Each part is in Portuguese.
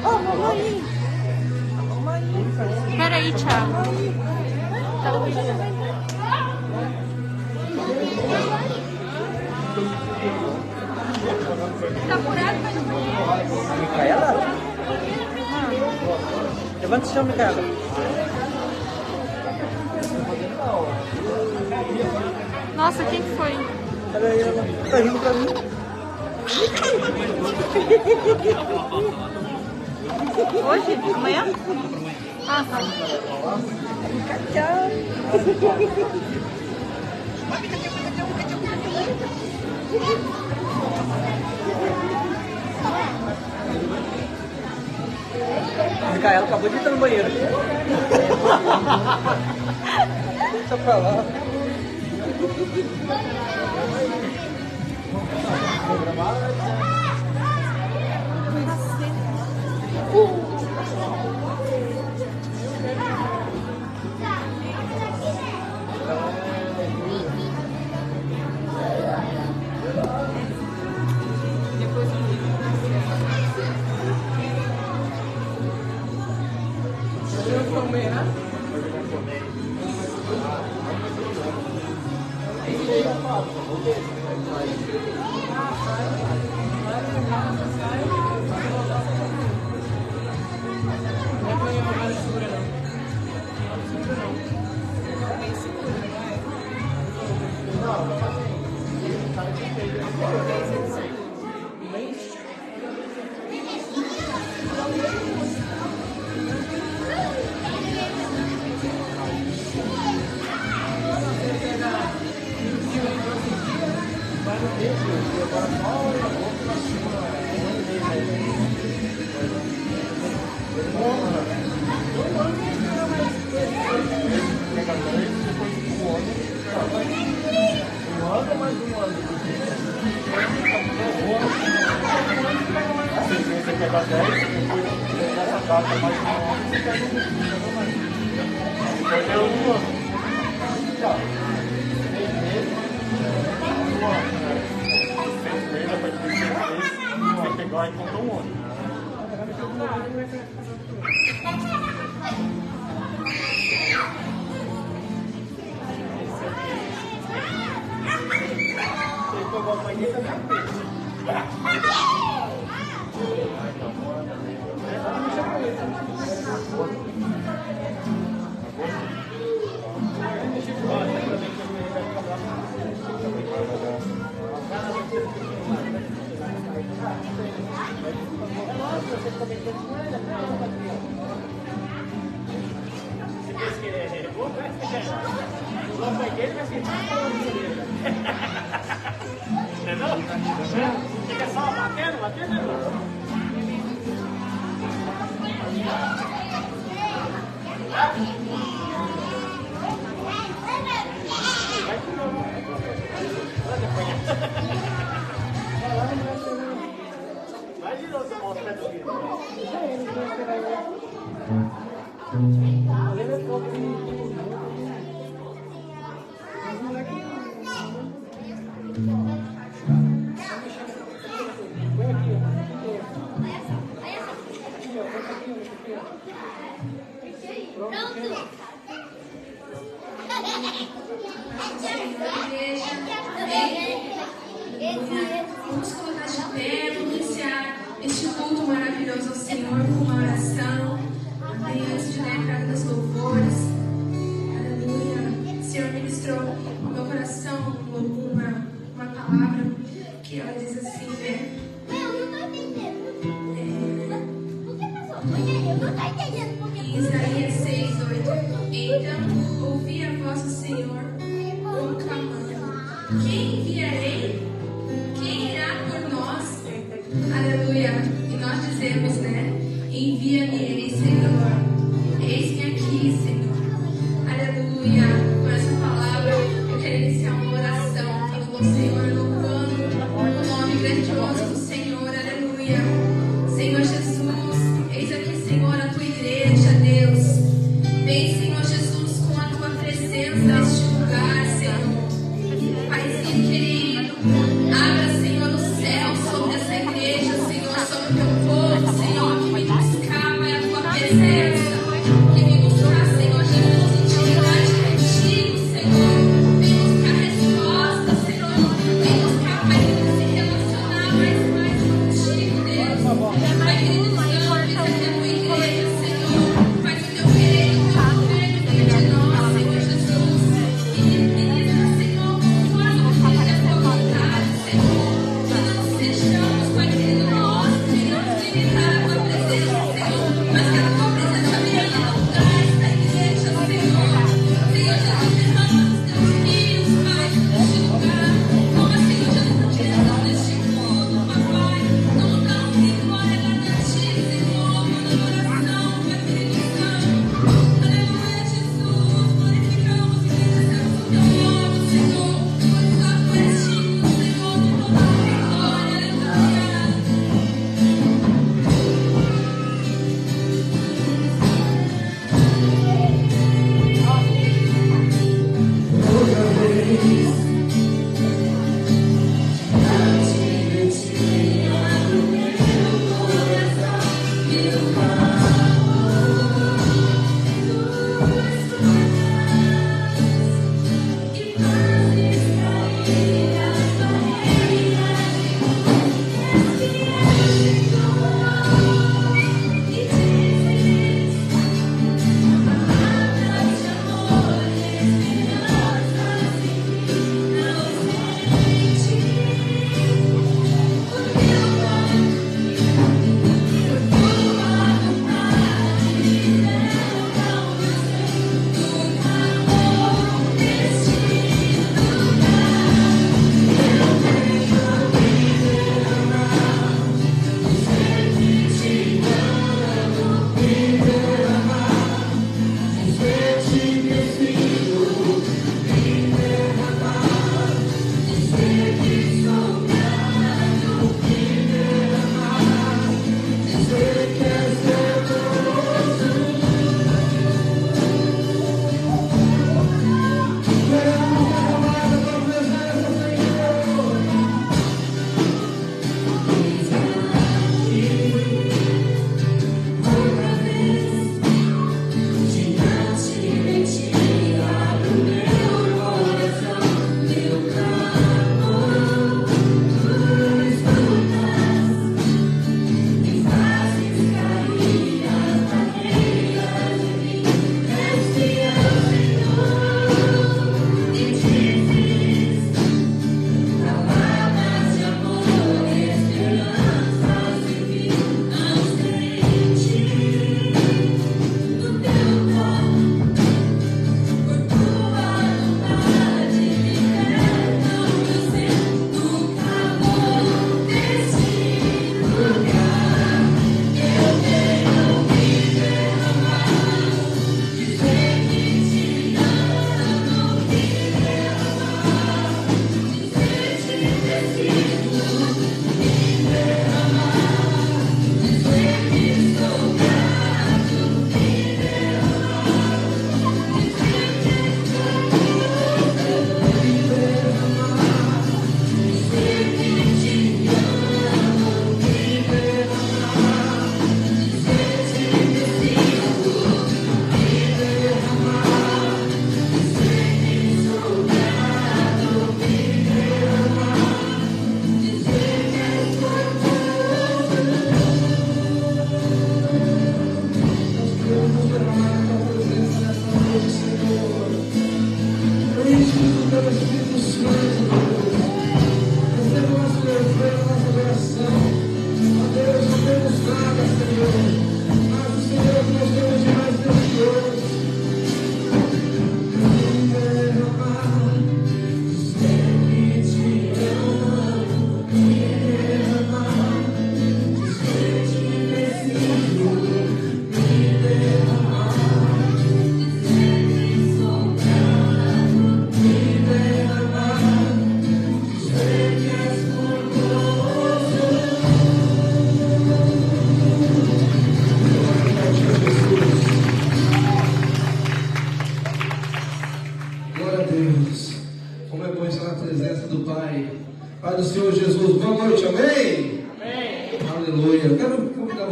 Oh, mamãe. Peraí, Thiago. Tá apurado, vai no banheiro. Micaela? Levanta o chão, Micaela. Nossa, quem que foi? Olha aí, ela tá rindo pra mim. Hoje? Amanhã? Ah, tá. Tchau. Micaela acabou de entrar no banheiro. Deixa pra lá. Fica só batendo. Vai de novo, eu mostro aqui. Vamos colocar de pé, vamos iniciar este culto maravilhoso ao Senhor com uma oração. Amém. Antes de dar a entrada dos louvores. Aleluia. O Senhor ministrou no meu coração uma palavra que ela diz assim, né? Eu não tô entendendo. O que passou? Eu não tô entendendo. Em Isaías 6:8. Então ouvi a voz do Senhor clamando: quem enviarei? Quem irá por nós? Aleluia. E nós dizemos, né? Envia-me, Senhor. Eis-me aqui, Senhor. Aleluia. Com essa palavra eu quero iniciar uma oração. Falando com o Senhor, louvando o nome grandioso do Senhor. Aleluia. Senhor Jesus, eis aqui, Senhor, a tua igreja, Deus. Vem, Senhor Jesus, com a tua presença neste lugar, Senhor. Paizinho querido, abra, Senhor, o céu sobre essa igreja, Senhor, sobre o teu povo, Senhor.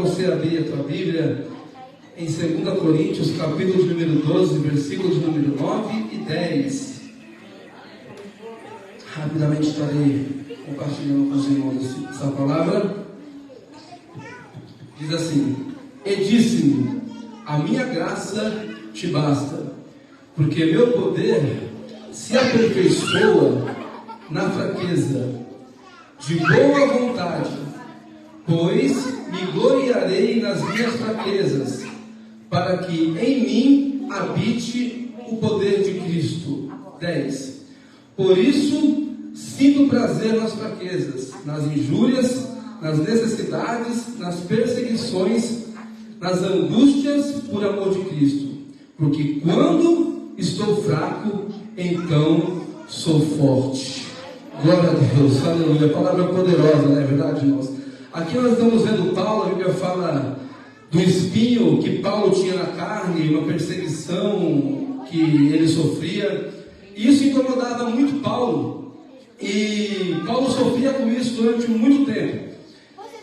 você abrir a tua Bíblia em 2 Coríntios, capítulo de número 12, versículos de número 9 e 10. Rapidamente estarei compartilhando com os irmãos essa palavra. Diz assim: e disse-me, a minha graça te basta, porque meu poder se aperfeiçoa na fraqueza. De boa vontade, pois me gloriarei nas minhas fraquezas, para que em mim habite o poder de Cristo. 10. Por isso sinto prazer nas fraquezas, nas injúrias, nas necessidades, nas perseguições, nas angústias por amor de Cristo. Porque quando estou fraco, então sou forte. Glória a Deus, aleluia. Palavra poderosa, não é verdade, irmãos? Aqui nós estamos vendo Paulo, a Bíblia fala do espinho que Paulo tinha na carne, uma perseguição que ele sofria. E isso incomodava muito Paulo. E Paulo sofria com isso durante muito tempo.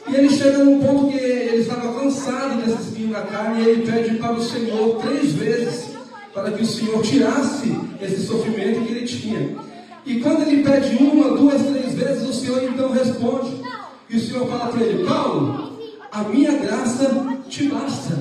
E ele chega num ponto que ele estava cansado desse espinho na carne, e ele pede para o Senhor 3 vezes, para que o Senhor tirasse esse sofrimento que ele tinha. E quando ele pede 1, 2, 3 vezes, o Senhor então responde. E o Senhor fala para ele: Paulo, a minha graça te basta.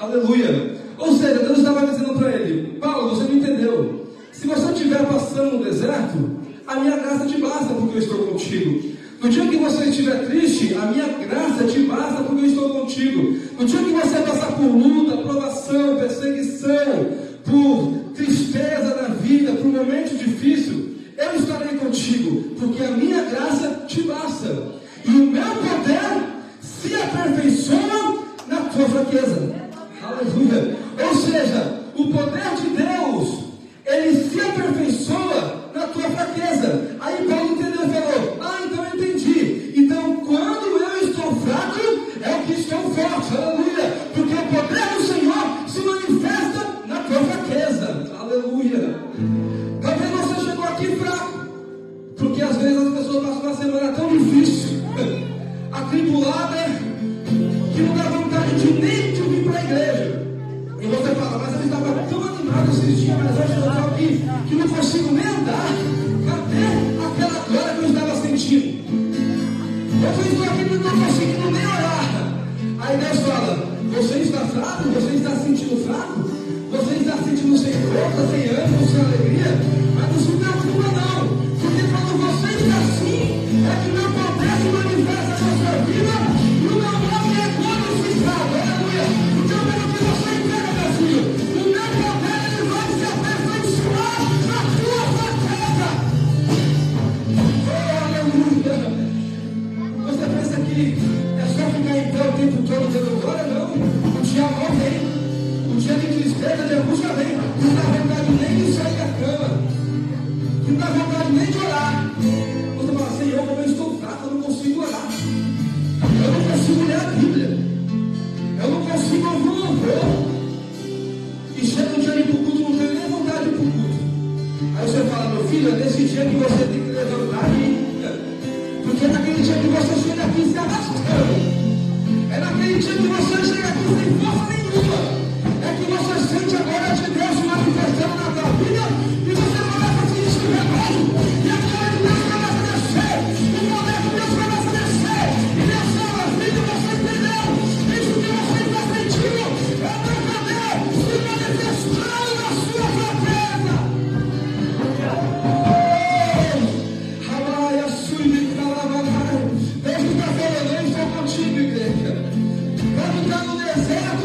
Aleluia. Ou seja, Deus estava dizendo para ele: Paulo, você não entendeu. Se você estiver passando no deserto, a minha graça te basta, porque eu estou contigo. No dia que você estiver triste, a minha graça te basta, porque eu estou contigo. No dia que você passar por luta, provação, perseguição, por tristeza na vida, por um momento difícil, eu estarei contigo, porque a minha graça te basta. E o meu poder se aperfeiçoa na tua fraqueza. Aleluia. Ou seja, o poder de Deus, ele se aperfeiçoa na tua fraqueza. Aí Paulo entendeu e falou: então eu entendi. Então quando eu estou fraco, é que estou forte. Aleluia. Porque o poder do Senhor se manifesta na tua fraqueza. Aleluia. Talvez você chegou aqui fraco, porque às vezes as pessoas passam uma semana tão difícil, atribulada, que não dá vontade de nem de vir para a igreja. E você fala: mas eu estava tão animado esses dias, mas hoje eu estou aqui que não consigo nem andar. Cadê aquela glória que eu estava sentindo? Eu estou aqui e não consigo nem orar. Aí Deus fala: você está fraco? Você está se sentindo fraco? Você está se sentindo sem força, sem ânimo, sem alegria? Mas não se preocupa não, porque quando você está assim, é que meu poder se manifesta na sua vida, e o meu nome é glorificado. Aleluia. Então pelo que você entenda, meu filho, o meu poder ele vai se aperfeiçoar na tua fraqueza. Oh, aleluia. Você pensa que é só ficar em pé o tempo todo dando glória? Não. O dia mal vem. O dia de tristeza, de angústia vem. Não dá vontade nem de sair da cama. Não dá vontade nem de orar. Você fala: Senhor, como eu estou fraco, eu não consigo orar. Eu não consigo ler a Bíblia. Eu não consigo ouvir um louvor. E chega um dia de ir para o culto, não tenho nem vontade de ir para o culto. Aí você fala: meu filho, é nesse dia que você tem que levantar e ir. Porque é naquele dia que você chega aqui se arrastando. É naquele dia que você chega aqui sem força nenhuma. É que você sente a glória de Deus se manifestando na tua vida, e você começa a se escrever, e a glória de Deus começa a descer, o poder de Deus começa a descer, e desceu a vida, você entendeu? Isso que você está sentindo é o meu poder se manifestando na sua fraqueza. Rabaia, sui, calavanai. Deus está falando: eu estou contigo, igreja. Quando está no deserto,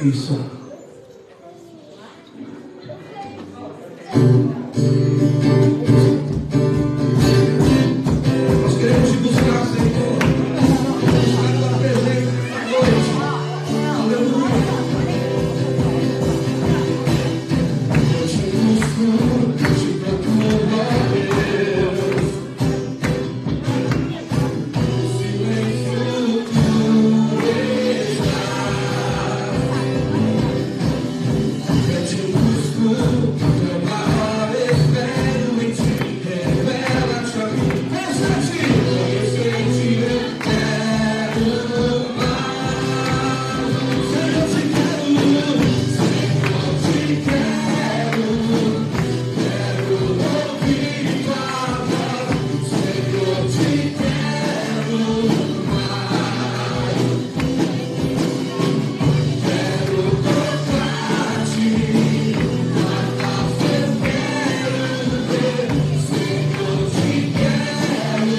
Isso. Nós queremos te buscar, Senhor. Buscar a tua presença esta noite. Aleluia. Eu te busco, te procuro, ó Deus. O silêncio tu estás. Eu te busco, meu mar espero em ti. Revela-te a mim. Conhece-te eu quero mais. Senhor, eu te quero. Senhor, eu te quero. Quero ouvir tua voz. Senhor, eu te quero mais. Quero tocar-te. A face eu quero ver. Senhor, eu te quero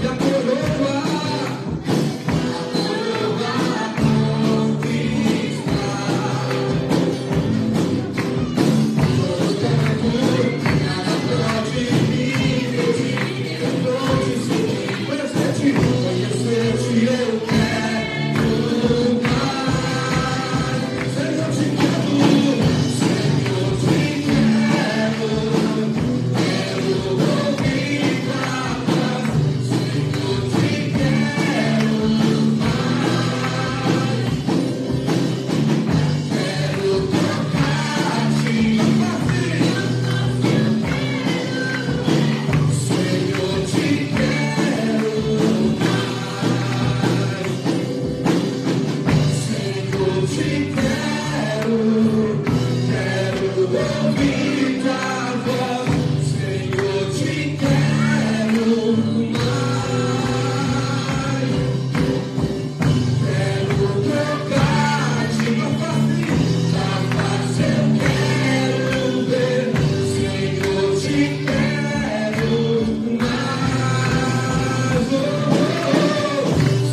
e a coroa conhecer-te eu quero mais. Senhor, eu te quero. Senhor, eu te quero. Quero ouvir tua voz. Senhor, eu te quero mais. Quero tocar-te. Senhor, eu te quero mais. Senhor, eu te quero. Quero ouvir tua voz. Senhor, eu te quero mais. Quero tocar-te na face eu quero ver. Senhor, eu te quero mais.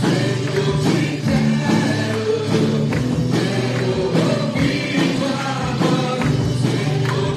Senhor, eu te quero. Quero ouvir tua voz. Senhor, eu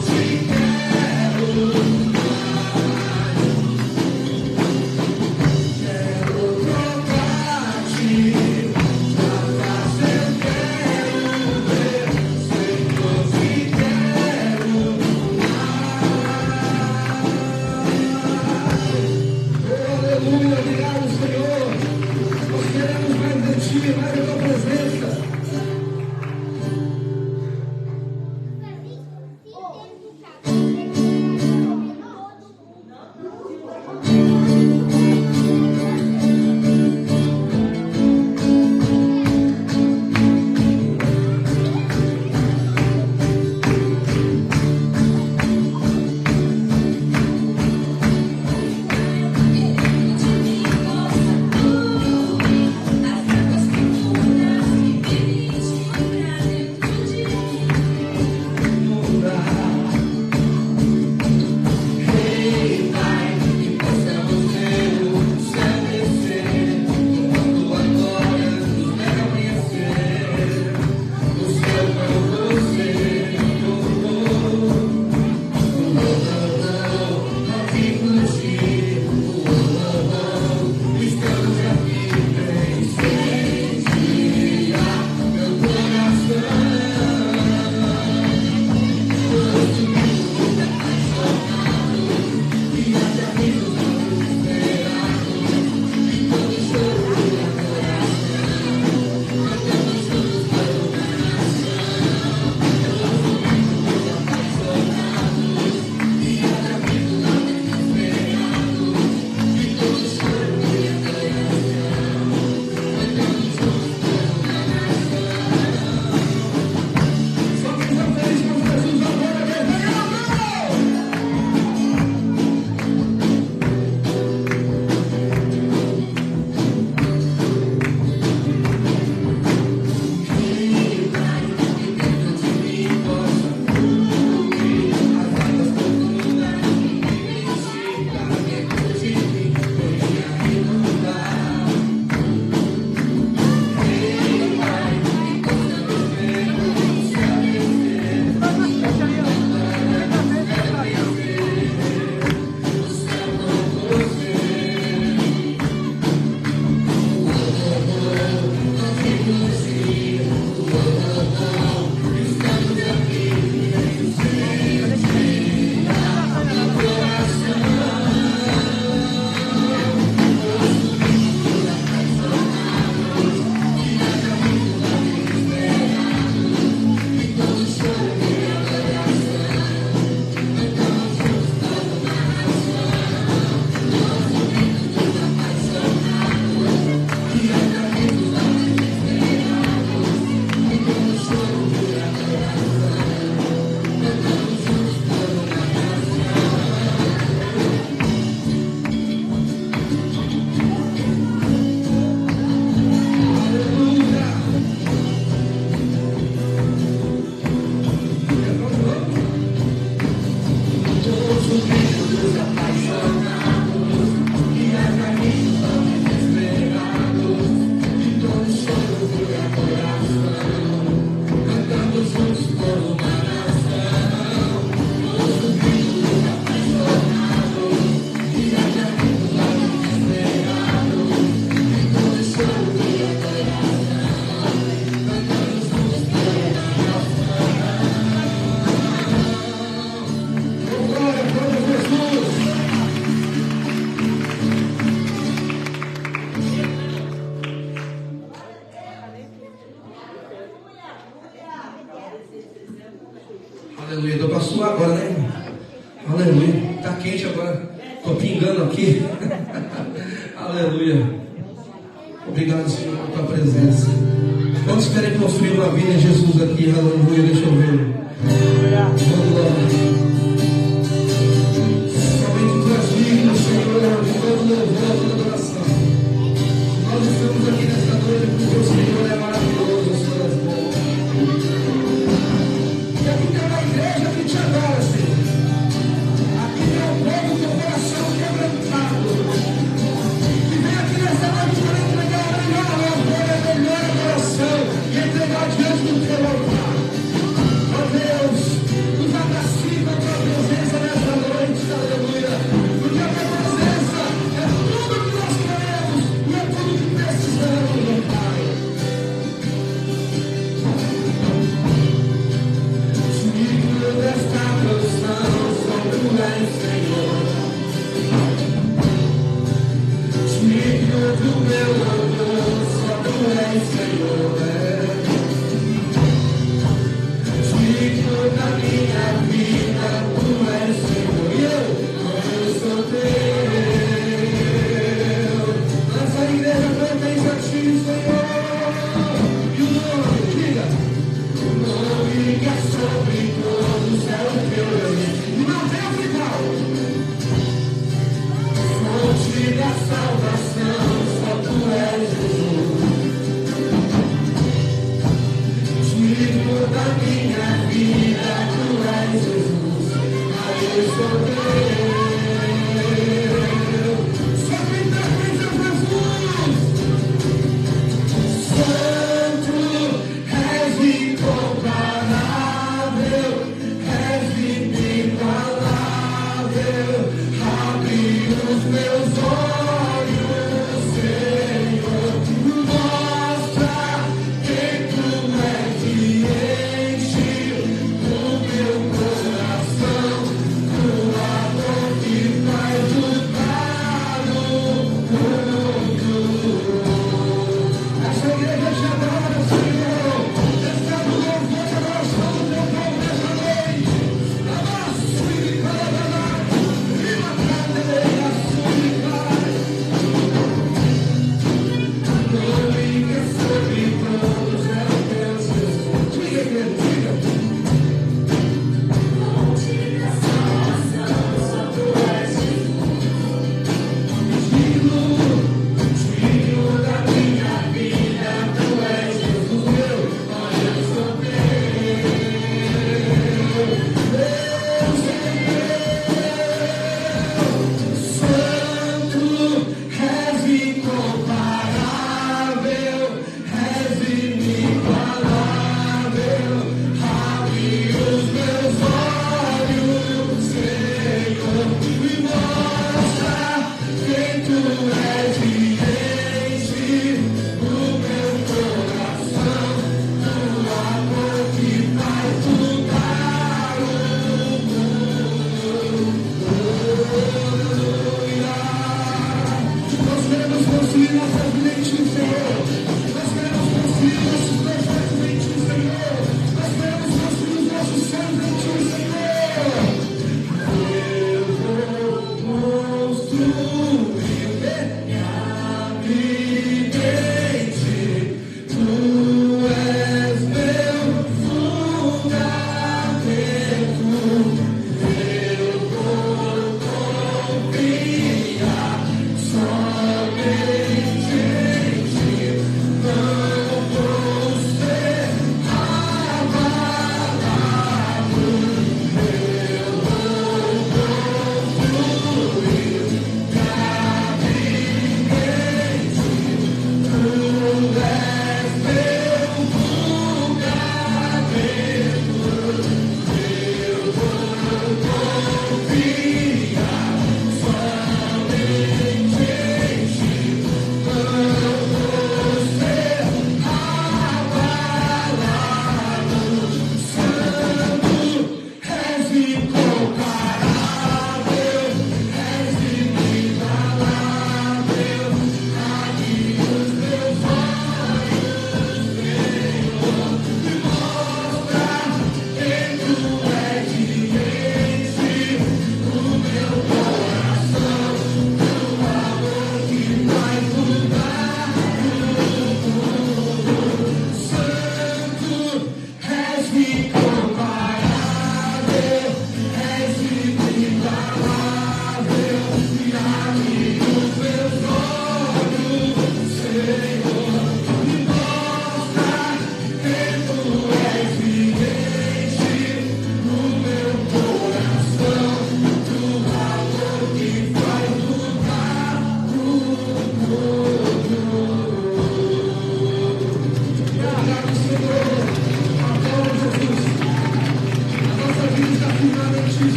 Aleluia. Deu pra suar agora, né, irmão? Aleluia. Tá quente agora. Tô pingando aqui. Aleluia. Obrigado, Senhor, por tua presença. Quantos querem construir uma vida em Jesus aqui? Aleluia. Deixa eu ver. Vamos lá. Somente tu és digno, Senhor, de todo louvor, toda adoração. Nós estamos aqui nesta noite porque o Senhor é maravilhoso, o Senhor é bom. E aqui tem uma igreja que te adora, Senhor. Aqui tem um povo com o coração quebrantado. Que vem aqui nesta noite para entregar o melhor louvor, a melhor adoração e entregar diante do teu altar. Ó Deus, nos agracie com a tua presença nesta noite, aleluia. Porque a tua presença é tudo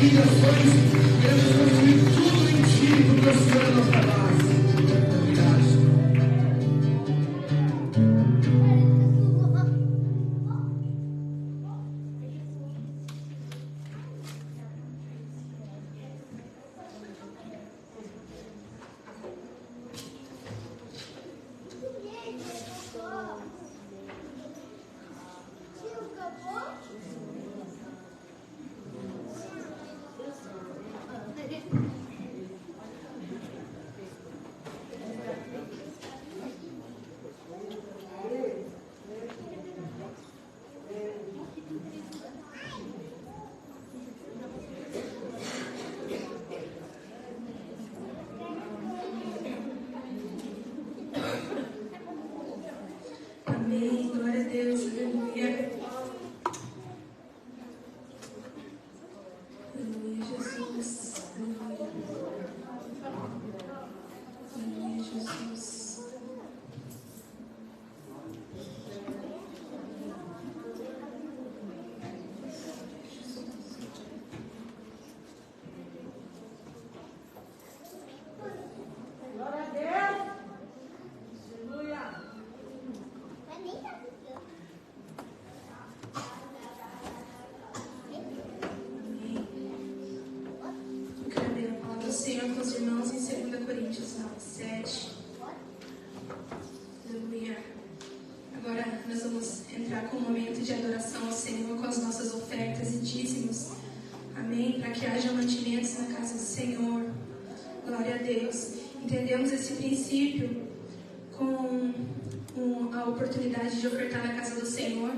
limitações, queremos construir tudo em Ti, porque o Senhor é nossa base. Obrigado. Amém. Glória a Deus. Aleluia. Aleluia, Jesus. Aleluia. Aleluia, Jesus. Glória a Deus. Aleluia. Mas nem tá ficando. Eu quero ler a palavra do Senhor com os irmãos em 2 Coríntios 9:7. Aleluia. Agora nós vamos entrar com um momento de adoração ao Senhor com as nossas ofertas e dízimos. Amém? Para que haja mantimentos na casa do Senhor. Glória a Deus. Entendemos esse princípio com a oportunidade de ofertar na casa do Senhor,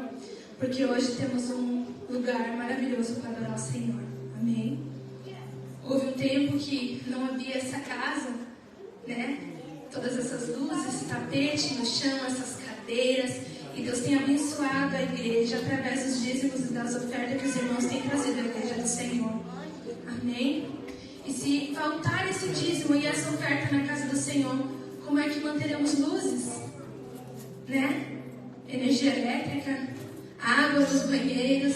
porque hoje temos um lugar maravilhoso para adorar o Senhor. Amém? Houve um tempo que não havia essa casa, né? Todas essas luzes, tapete no chão, essas cadeiras, e Deus tem abençoado a igreja através dos dízimos e das ofertas que os irmãos têm trazido à igreja do Senhor. Amém? E se faltar esse dízimo e essa oferta na casa do Senhor, como é que manteremos luzes? Né? Energia elétrica, água nos banheiros.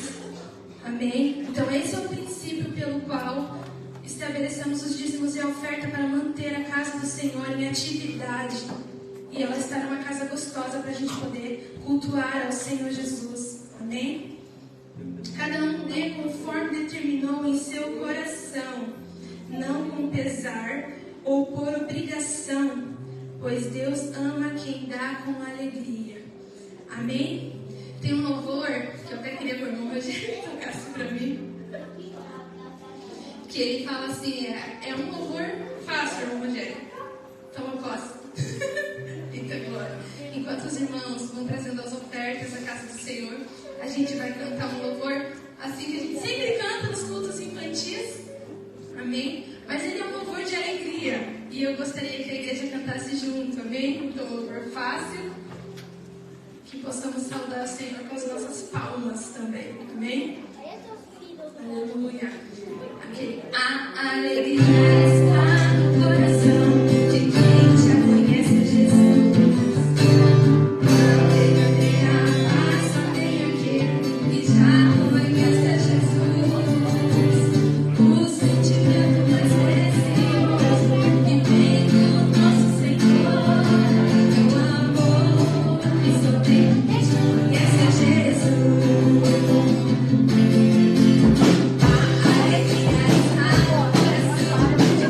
Amém? Então esse é o princípio pelo qual estabelecemos os dízimos e a oferta para manter a casa do Senhor em atividade. E ela estar numa casa gostosa para a gente poder cultuar ao Senhor Jesus. Amém? Cada um dê conforme determinou em seu coração, não com pesar ou por obrigação, pois Deus ama quem dá com alegria. Amém? Tem um louvor que eu até queria que o irmão Rogério tocasse para mim, que ele fala assim, é um louvor fácil, irmão Rogério. Toma posse. Eita glória. Enquanto os irmãos vão trazendo as ofertas à casa do Senhor, a gente vai cantar um louvor assim que a gente sempre canta nos cultos infantis. Amém? Mas ele é um louvor de alegria. E eu gostaria que a igreja cantasse junto. Amém? Então, um louvor fácil. Que possamos saudar o Senhor com as nossas palmas também. Amém? Aleluia. Okay. A alegria está no coração de quem já conhece Jesus. A verdadeira paz só tem aquele que já conhece Jesus. O sentimento mais precioso que vem do nosso Senhor é o amor que só tem quem já conhece Jesus. A alegria está no coração de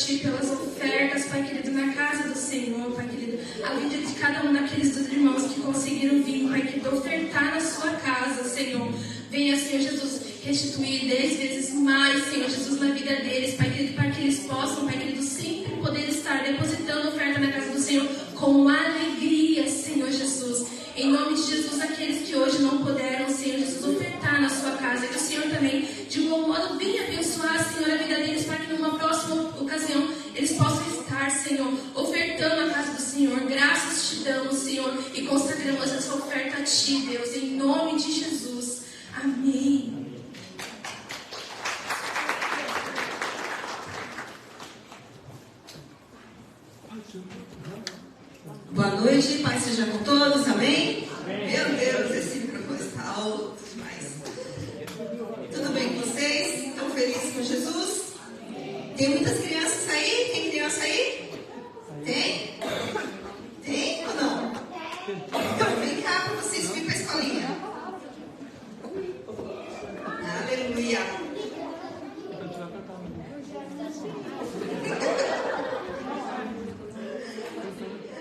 Ti pelas ofertas, Pai querido, na casa do Senhor, Pai querido. A vida de cada um daqueles dos irmãos que conseguiram vir, Pai querido, ofertar na sua casa, Senhor. Venha, Senhor Jesus, restituir 10 vezes mais, Senhor Jesus, na vida deles, Pai querido, para que eles possam, Pai querido, sempre poder estar depositando oferta na casa do Senhor com alegria, Senhor Jesus. Em nome de Jesus, aqueles que hoje não puderam, Senhor Jesus, ofertar na sua casa, que o Senhor também, de algum modo, venha abençoar, Senhor, a vida deles, para que numa próxima ocasião eles possam estar, Senhor, ofertando a casa do Senhor. Graças te damos, Senhor, e consagramos essa oferta a Ti, Deus, em nome de Jesus. Amém. Boa noite, Pai seja com todos, amém? Meu Deus, esse microfone está alto demais. Tudo bem com vocês? Estão felizes com Jesus? Tem muitas crianças aí? Tem criança aí? Tem? Tem ou não? Então vem cá para vocês virem para a escolinha. Aleluia.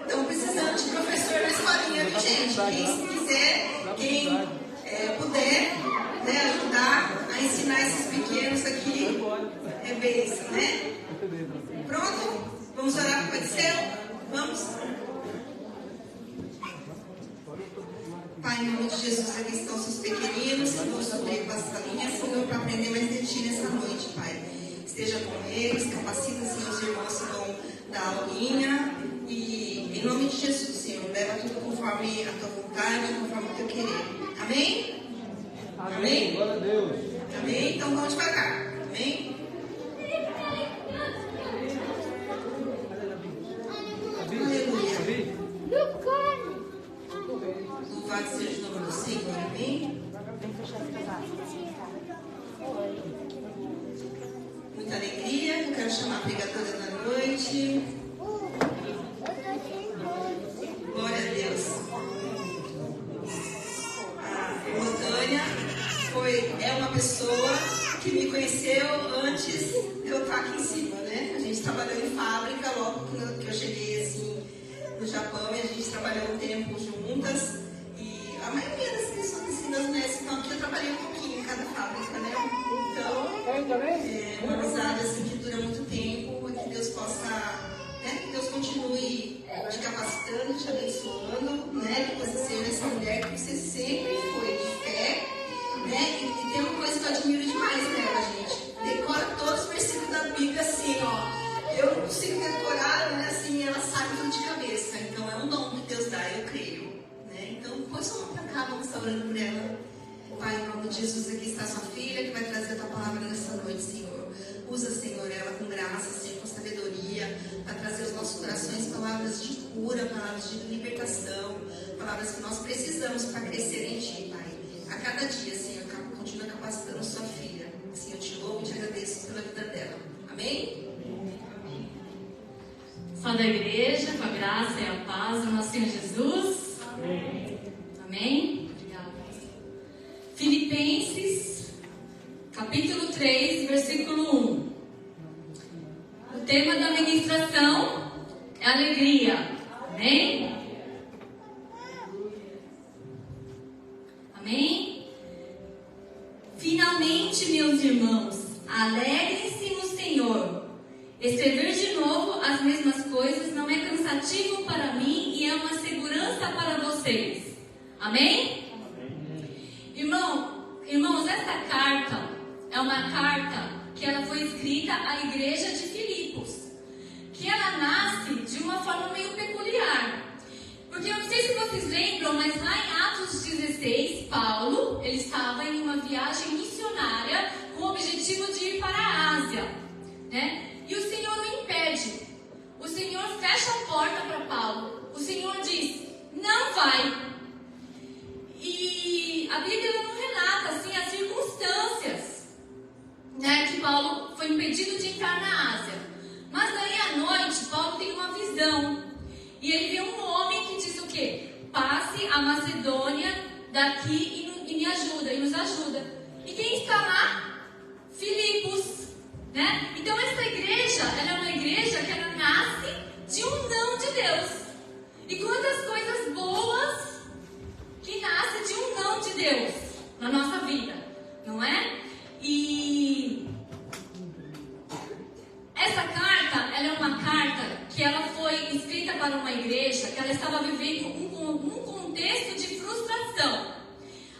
Estão precisando de professor na escolinha, viu, gente? Quem quiser, quem puder, né, ajudar a ensinar esses pequenos aqui, é bênção, né? Pronto? Vamos orar com o Pai do Céu? Vamos? Pai, em nome de Jesus, aqui estão os seus pequeninos, vou subir com essa linha, Senhor, para aprender mais de Ti nessa noite, Pai. Esteja com eles, capacita, Senhor, os irmãos que vão dar aulinha. E em nome de Jesus, Senhor, leva tudo conforme a Tua vontade, conforme o Teu querer. Amém? Amém? Glória a Deus. Amém? Então vamos devagar. Amém? Aleluia. Louvado seja o nome do Senhor. Amém? Muita alegria. Eu quero chamar a pregadora da noite. Glória a Deus. A irmã Tânia é uma pessoa que me conheceu antes de eu estar aqui em cima, né? A gente trabalhou em fábrica logo que eu cheguei assim no Japão, e a gente trabalhou um tempo juntas. E a maioria das pessoas assim, das mulheres que estão aqui, eu trabalhei um pouquinho em cada fábrica, né? Então, é uma amizade assim que dura muito tempo, e que Deus possa, né? Que Deus continue te capacitando, te abençoando, né? Que você seja essa mulher que você sempre foi, de fé, né? E tem uma coisa que eu admiro demais nela, gente. Decora todos os versículos da Bíblia assim, ó. Eu não consigo decorar, né? Assim, ela sabe tudo de cabeça. Então é um dom que Deus dá, eu creio, né? Então, põe sua mão pra cá, vamos estar orando por ela. Pai, em nome de Jesus, aqui está sua filha que vai trazer a tua palavra nessa noite, Senhor. Usa, Senhor, ela com graça, Senhor, com sabedoria, para trazer aos nossos corações palavras de cura, palavras de libertação, palavras que nós precisamos para crescer em Ti, Pai. A cada dia, Senhor, continua capacitando sua filha. Assim, eu te louvo e te agradeço pela vida dela. Amém? Só da igreja, com a graça e a paz do nosso Senhor Jesus. Amém. Amém? Obrigada. Filipenses, capítulo 3, versículo 1. O tema da ministração é alegria. Amém? Amém? Finalmente, meus irmãos, alegrem-se no Senhor. Escrever de novo as mesmas coisas não é cansativo para mim e é uma segurança para vocês. Amém? Irmãos, essa carta é uma carta que ela foi escrita à igreja de Filipos, que ela nasce de uma forma meio peculiar. Porque eu não sei se vocês lembram, mas lá em Atos 16, Paulo, ele estava em uma viagem missionária com o objetivo de ir para a Ásia, né? E o Senhor o impede. O Senhor fecha a porta para Paulo. O Senhor diz, não vai. E a Bíblia não relata assim, as circunstâncias, né, que Paulo foi impedido de entrar na Ásia. Mas aí à noite, Paulo tem uma visão. E ele vê um homem que diz o quê? Passe a Macedônia daqui e me ajuda, e nos ajuda. E quem está lá? Filipos. né? Então essa igreja, ela é uma igreja que ela nasce de um não de Deus. E quantas coisas boas que nascem de um não de Deus na nossa vida, não é? E essa carta, ela é uma carta que ela foi escrita para uma igreja que ela estava vivendo um contexto de frustração.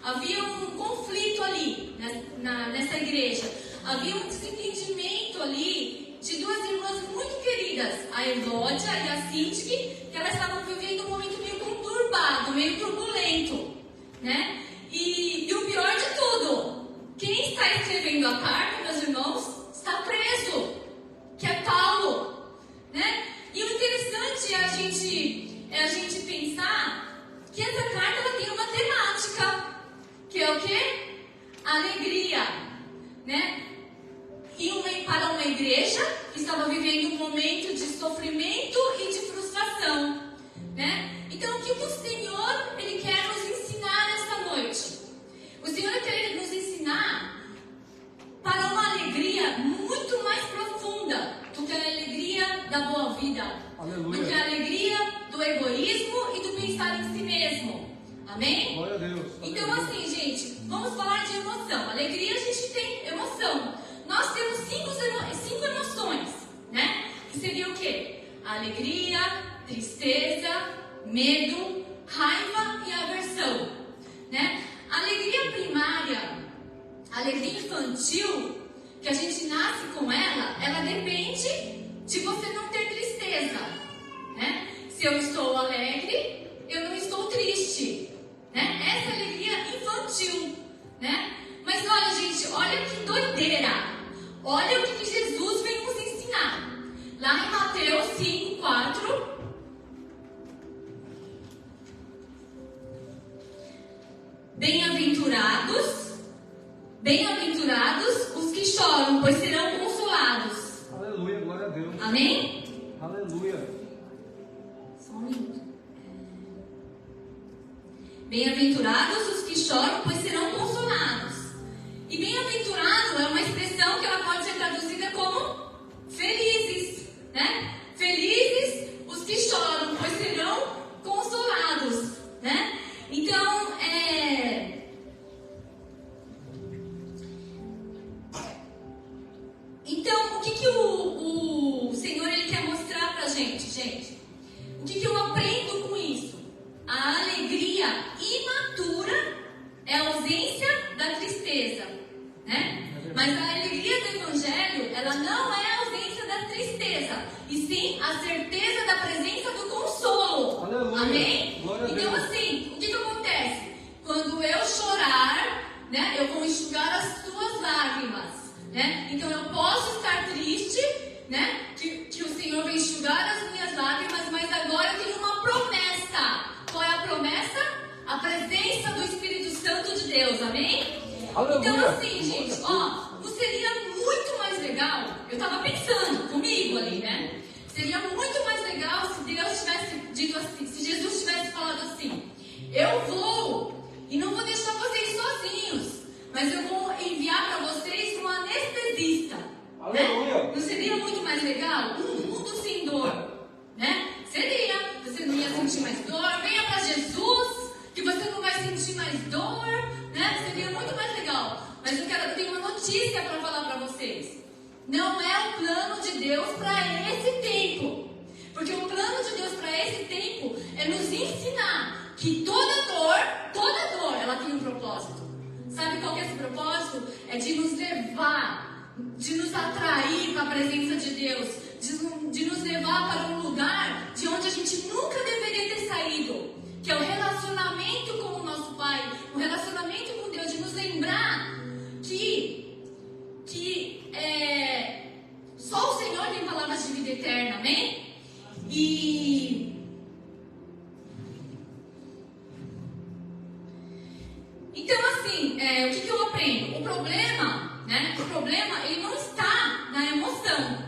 Havia um conflito ali nessa igreja. Havia um desentendimento ali de duas irmãs muito queridas, a Evódia e a Sintique, que elas estavam vivendo um momento meio conturbado, meio turbulento, né? E o pior de tudo, quem está escrevendo a carta, meus irmãos, está preso, que é Paulo, né? E o interessante é a gente pensar que essa carta ela tem uma temática, que é o quê? Alegria, né? Para uma igreja que estava vivendo um momento de sofrimento e de frustração, né? Então, o que o Senhor ele quer nos ensinar nesta noite? O Senhor quer nos ensinar para uma alegria muito mais profunda do que a alegria da boa vida, Aleluia. do que a alegria do egoísmo e do pensar em si mesmo. Amém? Glória a Deus. Então, assim, gente, vamos falar de emoção. Alegria, a gente tem emoção. Nós temos cinco emoções, né? Que seria o quê? Alegria, tristeza, medo, raiva e aversão, né? A alegria primária, a alegria infantil, que a gente nasce com ela depende de você não ter tristeza, né? Se eu estou alegre, eu não estou triste, né? Essa é a alegria infantil, né? Mas olha, gente, olha que doideira. Olha o que Jesus vem nos ensinar. Lá em Mateus 5:4. Bem-aventurados os que choram, pois serão consolados. Aleluia, glória a Deus. Amém? Aleluia. Só um minuto. Bem-aventurados os que choram, pois serão consolados. E bem-aventurado é uma expressão que ela pode ser traduzida como felizes, né? Felizes os que choram, pois serão consolados, né? Então, o que o Senhor ele quer mostrar pra gente, gente? O que eu aprendo com isso? A alegria imatura é a ausência da tristeza, né? Mas a alegria do Evangelho, ela não é a ausência da tristeza, e sim a certeza da presença do consolo. Aleluia. Amém? Glória a Então Deus. assim, o que acontece? Quando eu chorar, né, eu vou enxugar as tuas lágrimas, né? Então eu posso estar triste, né? Que o Senhor vai enxugar as minhas lágrimas, mas agora eu tenho uma promessa. Qual é a promessa? A presença do Espírito Santo de Deus, amém? Aleluia. Então assim, gente, ó, não seria muito mais legal? Eu estava pensando comigo ali, né? Seria muito mais legal se Deus tivesse dito assim, se Jesus tivesse falado assim: eu vou e não vou deixar vocês sozinhos, mas eu vou enviar para vocês um anestesista. Aleluia. Né? Não seria muito mais legal? Um mundo sem dor, né? Seria. Você não ia sentir mais dor. Venha para Jesus, que você não vai sentir mais dor, né? Seria muito mais legal. Mas eu tenho uma notícia para falar para vocês. Não é o plano de Deus para esse tempo. Porque o plano de Deus para esse tempo é nos ensinar que toda dor, ela tem um propósito. Sabe qual que é esse propósito? É de nos levar, de nos atrair para a presença de Deus, de nos levar para um lugar de onde a gente nunca deveria ter saído, que é o relacionamento com o nosso Pai, o relacionamento com Deus, de nos lembrar que só o Senhor tem palavras de vida eterna, amém? Então assim, o que eu aprendo? O problema ele não está na emoção,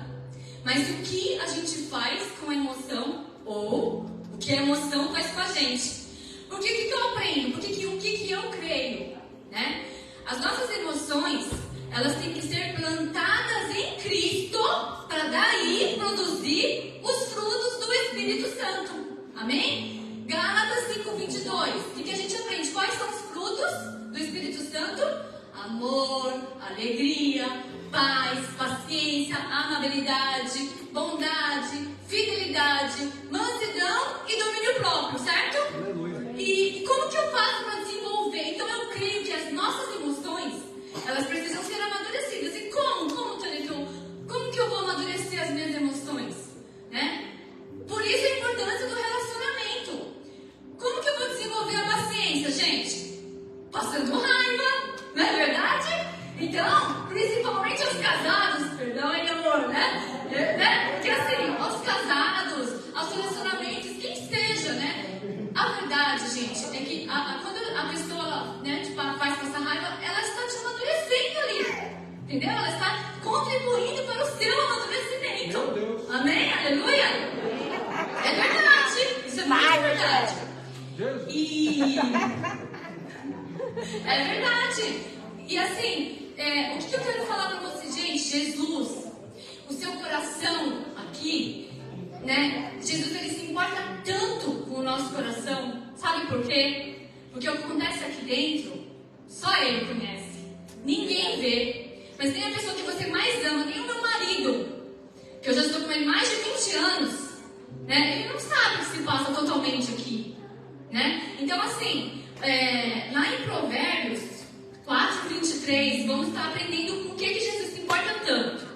mas o que a gente faz com a emoção ou o que a emoção faz com a gente. Porque o que eu aprendo? O que eu creio, né? As nossas emoções, elas têm que ser plantadas em Cristo para daí produzir os frutos do Espírito Santo. Amém? Gálatas 5:22. O que a gente aprende? Quais são os frutos do Espírito Santo? Amor, alegria, paz, paciência, amabilidade, bondade, fidelidade, mansidão e domínio próprio, certo? Aleluia. E como que eu faço para desenvolver? Então eu creio que as nossas emoções, elas precisam ser amadurecidas. E como, Thalita? Como que eu vou amadurecer as minhas emoções? Né? Por isso a importância do relacionamento. Como que eu vou desenvolver a paciência, gente? Passando raiva, não é verdade? Então, principalmente aos casados, perdoem, amor, né? Porque assim, aos casados, aos relacionamentos, quem seja, né? A verdade, gente, é que quando a pessoa, né, tipo, faz passar raiva, ela está te amadurecendo ali. Entendeu? Ela está contribuindo para o seu amadurecimento. Meu Deus. Amém? Aleluia? É verdade. Isso é muito verdade. Jesus. E é verdade. E assim, o que eu quero falar para você, gente? Jesus, o seu coração aqui, né? Jesus, ele se importa tanto com o nosso coração. Sabe por quê? Porque o que acontece aqui dentro, só ele conhece. Ninguém vê. Mas tem a pessoa que você mais ama, nem o meu marido, que eu já estou com ele mais de 20 anos, né? Ele não sabe o que se passa totalmente aqui, né? Então, assim, lá em Provérbios 4:23, vamos estar aprendendo com o que Jesus se importa tanto,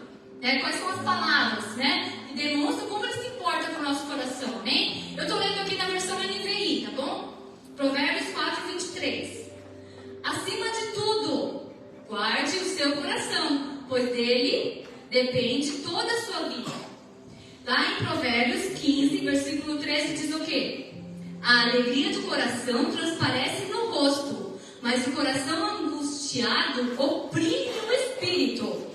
né? Quais são as palavras, né? Que demonstram como ele se importa com o nosso coração, amém? Eu estou lendo aqui na versão NVI, tá bom? Provérbios 4:23. Acima de tudo, guarde o seu coração, pois dele depende toda a sua vida. Lá em Provérbios 15, versículo 13, diz o quê? A alegria do coração transparece no rosto, mas o coração angustiado oprime o espírito.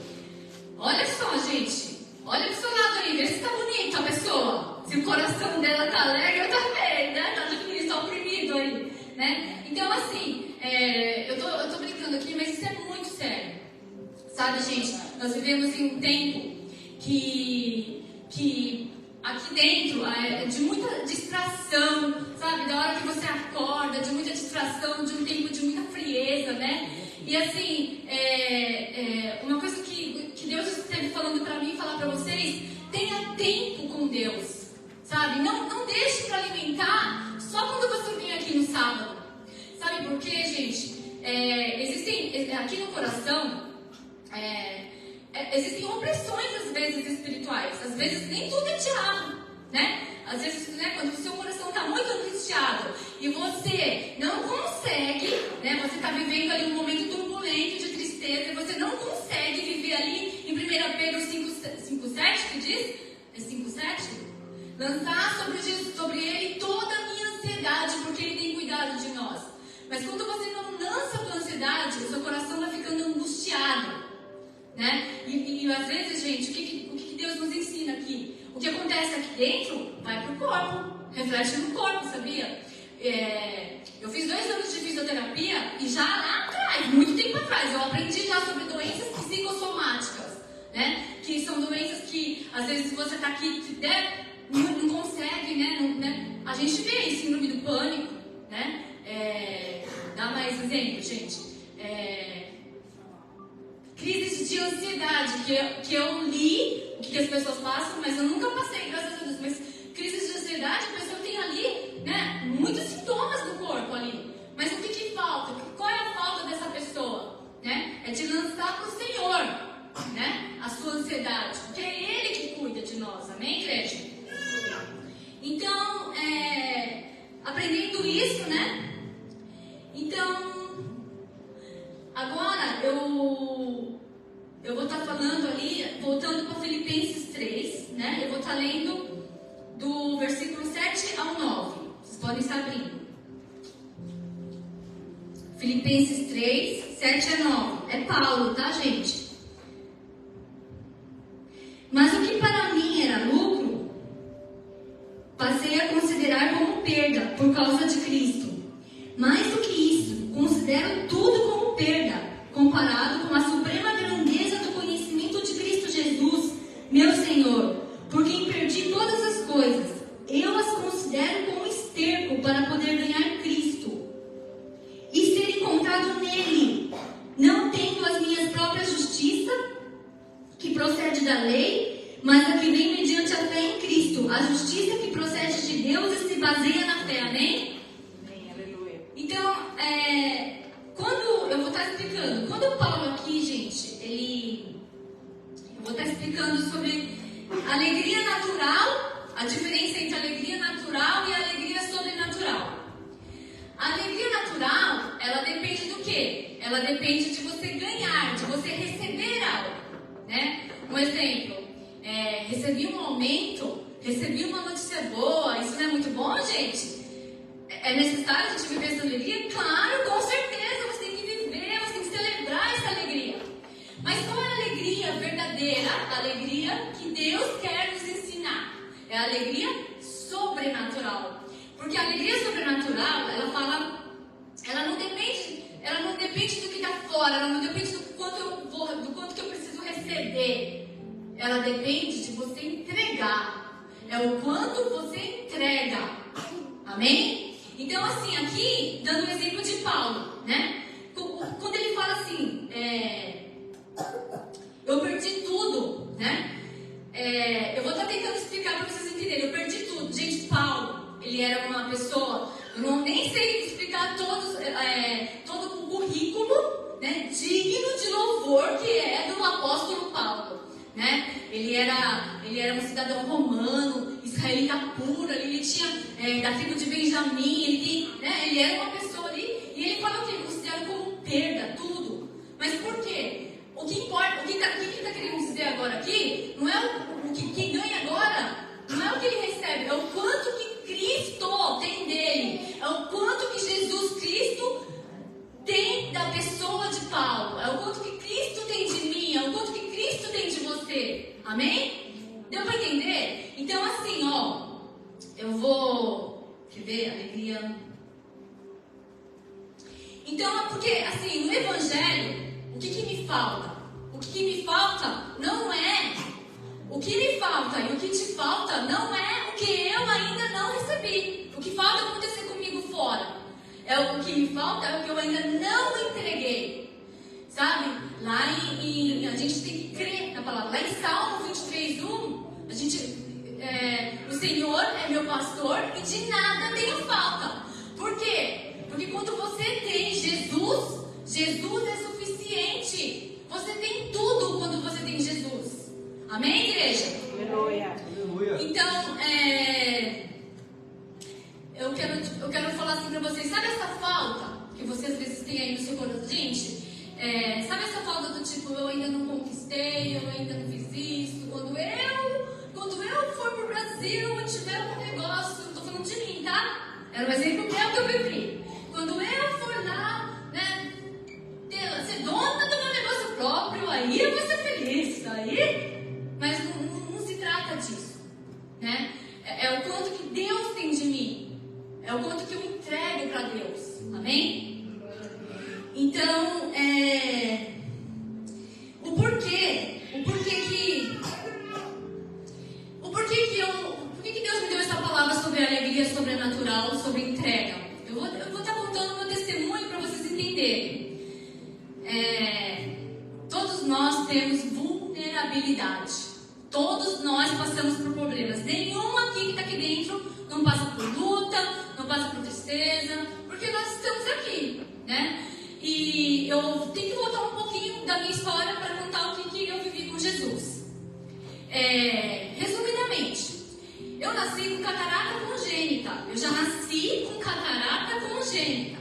Olha só, gente. Olha pro seu lado aí, vê se tá bonita a pessoa. Se o coração dela tá alegre, eu também, né? Tá difícil, tá oprimido aí, né? Então, assim, eu tô brincando aqui, mas isso é muito sério. Sabe, gente, nós vivemos em um tempo que aqui dentro é de muita distração, sabe? Da hora que você acorda, de muita distração, de um tempo de muita frieza, né? E assim, uma coisa que Deus esteve falando pra mim e falar pra vocês, tenha tempo com Deus, sabe? Não deixe pra alimentar só quando você vem aqui no sábado. Sabe por quê, gente? Existem, aqui no coração, existem opressões às vezes espirituais. Às vezes nem tudo é diabo, né? Às vezes, né, quando o seu coração está muito angustiado e você não consegue, né? Você está vivendo ali um momento turbulento de tristeza e você não consegue viver ali em 1 Pedro 5:7, que diz? É 5:7? Lançar sobre ele toda a minha ansiedade, porque ele tem cuidado de nós. Mas quando você não lança a tua ansiedade, o seu coração vai ficando angustiado, né? E às vezes, gente, o que Deus nos ensina aqui? O que acontece aqui dentro vai pro corpo, reflete no corpo, sabia? Eu fiz 2 anos de fisioterapia e já lá atrás, muito tempo atrás, eu aprendi já sobre doenças psicossomáticas, né? Que são doenças que às vezes você tá aqui, né? Não consegue, né? A gente vê aí síndrome do pânico, né? Dá mais exemplo, gente. Crises de ansiedade, que eu li o que as pessoas passam, mas eu nunca passei, graças a Deus. Mas crises de ansiedade, a pessoa tem ali, né, muitos sintomas no corpo ali. Mas o que falta? Qual é a falta dessa pessoa? Né? É de lançar para o Senhor, né, a sua ansiedade, porque é Ele que cuida de nós, amém, igreja? Então, aprendendo isso, né? Então, agora eu vou estar falando ali, voltando para Filipenses 3, né? Eu vou estar lendo do versículo 7 ao 9. Vocês podem estar abrindo. Filipenses 3, 7 a 9. É Paulo, tá, gente? Mas o que para mim era lucro, passei a considerar como perda por causa de Cristo. Mais do que isso, considero tudo como perda, comparado com a suprema grandeza procede da lei, mas a que vem mediante a fé em Cristo. A justiça que procede de Deus e se baseia na fé. Amém? Amém, aleluia. Então, quando eu vou estar explicando, quando eu falo aqui, gente, eu vou estar explicando sobre alegria natural, a diferença entre alegria natural e alegria sobrenatural. A alegria natural, ela depende do quê? Ela depende de você ganhar, de você receber algo, né? Um exemplo, recebi um aumento, recebi uma notícia boa, isso não é muito bom, gente? É necessário a gente viver essa alegria? Claro, com certeza, você tem que viver, você tem que celebrar essa alegria. Mas qual é a alegria verdadeira? A alegria que Deus quer nos ensinar. É a alegria sobrenatural. Porque a alegria sobrenatural, ela não depende do que está fora, ela não depende do quanto que eu preciso receber. Ela depende de você entregar. É o quanto você entrega. Amém? Então, assim, aqui, dando um exemplo de Paulo, né? Quando ele fala assim, eu perdi tudo, né? Eu vou estar tentando explicar para vocês entenderem. Eu perdi tudo. Gente, Paulo, ele era uma pessoa, eu nem sei explicar todo o currículo, né, digno de louvor que é do apóstolo Paulo, né? Ele era um cidadão romano, israelita puro, ele tinha da tribo de Benjamim, ele era uma pessoa ali, e ele fala que ele considera como perda tudo. Mas por quê? O que importa, o que ele está querendo dizer agora aqui, não é o que quem ganha agora, não é o que ele recebe, é o quanto que Cristo tem dele, é o quanto que Jesus Cristo tem da pessoa de Paulo, é o quanto que Cristo tem de mim, é o quanto que Cristo tem de você. Amém? Deu para entender? Então assim, eu vou... Quer ver? Alegria. Então, porque assim, no Evangelho, o que me falta? O que me falta não é... O que me falta e o que te falta não é o que eu ainda não recebi. O que falta acontecer comigo fora. O que me falta é o que eu ainda não entreguei. Sabe? Lá a gente tem que crer na palavra. Lá em Salmo 23:1, o Senhor é meu pastor e de nada tenho falta. Por quê? Porque quando você tem Jesus é suficiente. Você tem tudo quando você tem Jesus. Amém, igreja? Aleluia. Então, eu quero falar assim pra vocês. Sabe essa falta que você às vezes tem aí no seu coração? Gente, sabe essa falta do tipo, eu ainda não conquistei, eu ainda não fiz isso. Quando eu for pro Brasil e tiver um negócio, eu tô falando de mim, tá? Era um exemplo meu que eu vivi. Quando eu for lá, né, ser dona do meu negócio próprio, aí eu vou ser feliz. Mas não se trata disso, né? É o quanto que Deus tem de mim. É o quanto que eu entrego para Deus. Amém? Então, o porquê que Deus me deu essa palavra sobre alegria sobrenatural, sobre entrega? Eu vou estar contando meu testemunho para vocês entenderem. Todos nós temos vulnerabilidade. Todos nós passamos por problemas. Nenhum aqui que está aqui dentro não passa por luta, não passa por tristeza, porque nós estamos aqui, né? E eu tenho que voltar um pouquinho da minha história para contar o que eu vivi com Jesus. Resumidamente, eu nasci com catarata congênita. Eu já nasci com catarata congênita.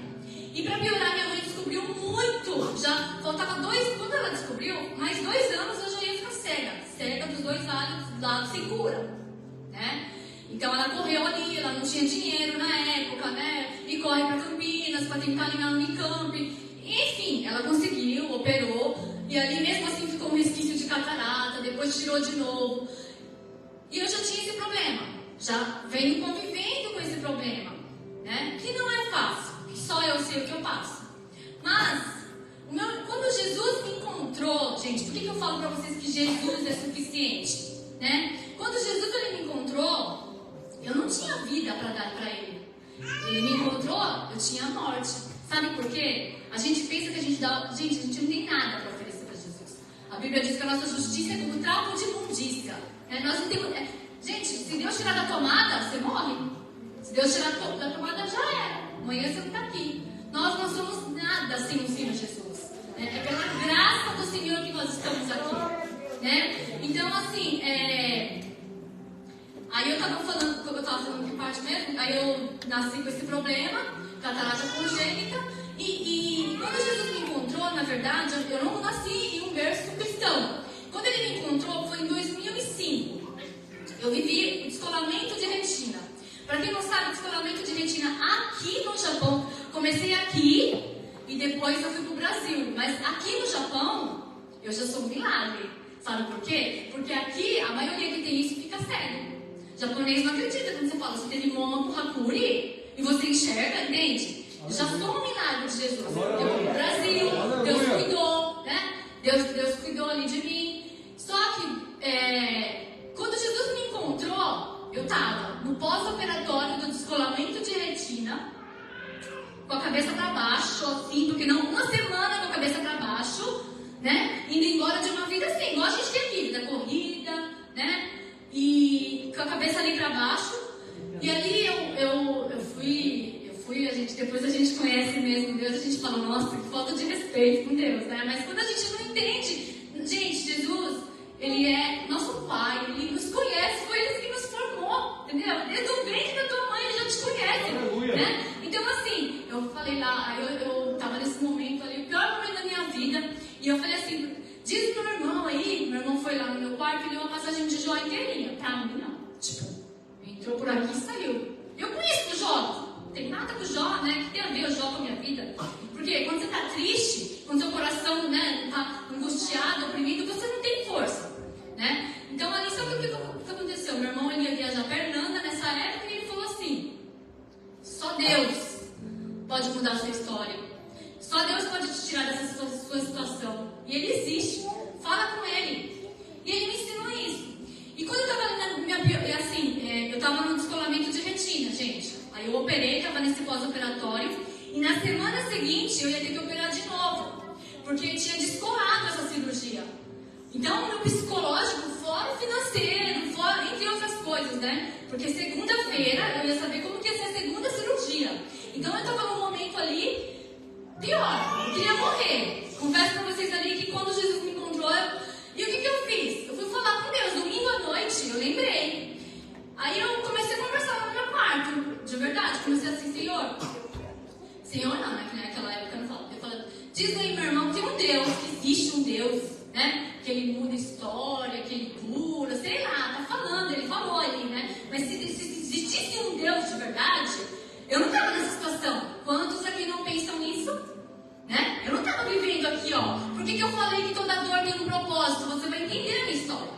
E para piorar, minha mãe descobriu muito. Já faltava quando ela descobriu, mais 2 anos eu já ia ficar cega dos 2 lados sem cura, né? Então ela correu ali, ela não tinha dinheiro na época, né? E corre para Campinas para tentar alinhar no Unicamp. Enfim, ela conseguiu, operou, e ali mesmo assim ficou um resquício de catarata, depois tirou de novo. E eu já tinha esse problema, já venho convivendo com esse problema, né? Que não é fácil, que só eu sei o que eu passo. Mas quando Jesus me encontrou, gente, por que eu falo para vocês que Jesus é suficiente, né? Quando Jesus ele me encontrou, eu não tinha vida para dar para ele. Ele me encontrou, eu tinha morte. Sabe por quê? A gente pensa que a gente não tem nada para oferecer para Jesus. A Bíblia diz que a nossa justiça é como trapo de imundícia. Nós não temos... gente, se Deus tirar da tomada, você morre. Se Deus tirar da tomada, já era. Amanhã você não está aqui. Nós não somos nada sem o Senhor Jesus. É pela graça do Senhor que nós estamos aqui. Então, assim, aí eu estava falando que parte mesmo, aí eu nasci com esse problema, catarata congênita, e quando Jesus me encontrou, na verdade, eu não nasci em um berço cristão. Quando ele me encontrou, foi em 2005. Eu vivi o descolamento de retina. Para quem não sabe, descolamento de retina aqui no Japão, comecei aqui e depois eu fui para o Brasil. Mas aqui no Japão, eu já sou um milagre. Sabe por quê? Porque aqui, a maioria que tem isso fica cego. O japonês não acredita quando você fala, você teve Momo Hakuri e você enxerga, entende? Eu já sou um milagre de Jesus. Eu fui pro Brasil, Deus cuidou, Deus cuidou ali de mim. Só que, quando Jesus me encontrou, eu estava no pós-operatório do descolamento de retina, com a cabeça para baixo, assim, porque não, uma semana com a cabeça para baixo, indo embora de uma vida assim, igual a gente tem aqui, da corrida, e com a cabeça ali para baixo. E ali eu fui, depois a gente conhece mesmo Deus, a gente fala, nossa, que falta de respeito com Deus, Mas quando a gente não entende, gente, Jesus, Ele é nosso Pai, Ele nos conhece, foi Ele que nos formou, entendeu? Desde o ventre da tua mãe, Ele já te conhece, Então assim, eu falei lá, eu tava nesse momento ali, o pior momento da minha vida, e eu falei assim, diz pro meu irmão aí, meu irmão foi lá no meu quarto e deu uma passagem de Jó inteirinha, pra mim não, entrou por aqui e saiu. Eu conheço o Jó, não tem nada com o Jó, que tem a ver o Jó com a minha vida, porque quando você tá triste, quando seu coração, tá angustiado, oprimido, você não tem força, Então ali, sabe o que aconteceu? Meu irmão, ele ia viajar pra Irlanda nessa época e ele falou assim, só Deus pode mudar a sua história. Só Deus pode te tirar dessa sua situação. E Ele existe. Fala com Ele. E Ele me ensinou isso. E quando eu estava na minha... eu estava no descolamento de retina, gente. Aí eu operei, estava nesse pós-operatório. E na semana seguinte eu ia ter que operar de novo. Porque tinha descolado essa cirurgia. Então o meu psicológico, fora o financeiro, fora, entre outras coisas, Porque segunda-feira eu ia saber como que ia ser a segunda cirurgia. Então eu estava num momento ali... pior, eu queria morrer. Confesso pra vocês ali que quando Jesus me encontrou, e o que eu fiz? Eu fui falar com Deus, domingo à noite, eu lembrei. Aí eu comecei a conversar no meu quarto, de verdade, comecei assim, Senhor não, que naquela época eu não falava. Eu falei, diz aí, meu irmão, que tem um Deus, que existe um Deus, que Ele muda história, que Ele cura, sei lá, tá falando, Ele falou ali, Mas se existisse um Deus de verdade, eu não estava nessa situação. Quantos aqui não pensam nisso? Eu não estava vivendo aqui, Por que eu falei que toda dor tem um propósito? Você vai entender a minha história,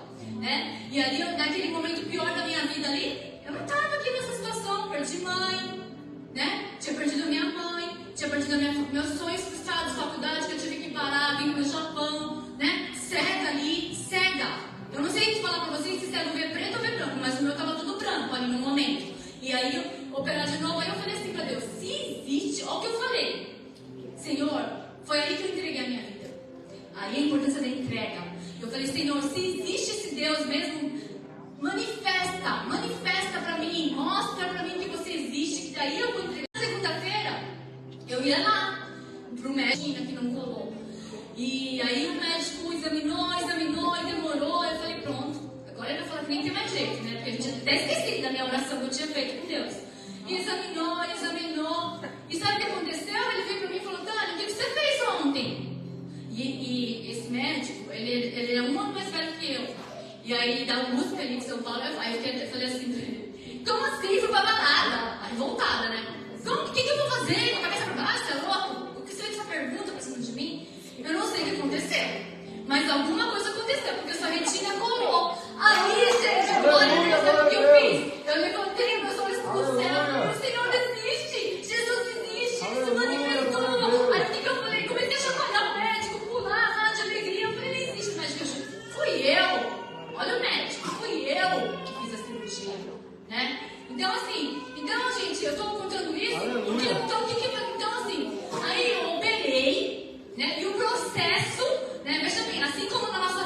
E ali, naquele momento pior da minha vida ali, eu não estava aqui nessa situação. Perdi mãe, Tinha perdido minha mãe, tinha perdido meus sonhos frustrados, faculdade que eu tive que parar, vim para o Japão, Cega ali, cega. Eu não sei falar para vocês se cego vê preto ou vê branco, mas o meu estava tudo branco ali no momento. E aí eu operar de novo, aí eu falei assim para Deus, se existe, olha o que eu falei, Senhor, foi aí que eu entreguei a minha vida. Aí a importância da entrega. Eu falei, Senhor, se existe esse Deus mesmo, manifesta para mim, mostra para mim que você existe, que daí eu vou entregar. Na segunda-feira, eu ia lá, pro médico que não colou. E aí o médico examinou e demorou, eu falei, pronto. Agora ele vai falar que nem tem mais jeito, Porque a gente até esqueci da minha oração que eu tinha feito com Deus. E examinou. E sabe o que aconteceu? Ele veio pra mim e falou, Tânia, o que você fez ontem? E esse médico, ele é um ano mais velho que eu. E aí, da música ali de São Paulo, aí eu falei assim, como assim? Fui pra balada. Aí voltada, O que eu vou fazer? Com a cabeça pra baixo? Você é louco? Por que você fez essa pergunta pra cima de mim? Eu não sei o que aconteceu. Mas alguma coisa aconteceu, porque sua retina colou. Aí, gente, glória a Deus, sabe o que eu fiz? Eu levantei meus olhos pro céu, o Senhor existe, Jesus existe, Ele se manifestou. Aí o que eu falei? Comecei a chacoalhar o médico, pular lá de alegria. Eu falei, não existe médico. Fui eu, olha o médico, fui eu que fiz a cirurgia, Então assim, gente, eu tô contando isso, porque, então assim, aí eu operei, e o processo, veja bem, assim como na nossa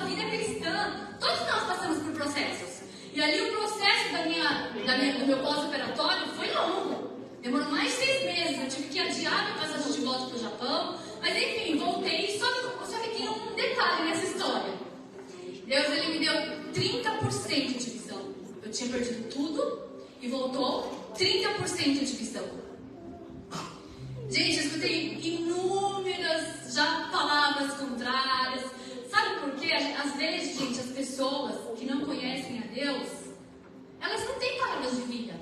tinha perdido tudo e voltou 30% de visão. Gente, eu escutei inúmeras já palavras contrárias. Sabe por quê? Às vezes, gente, as pessoas que não conhecem a Deus, elas não têm palavras de vida.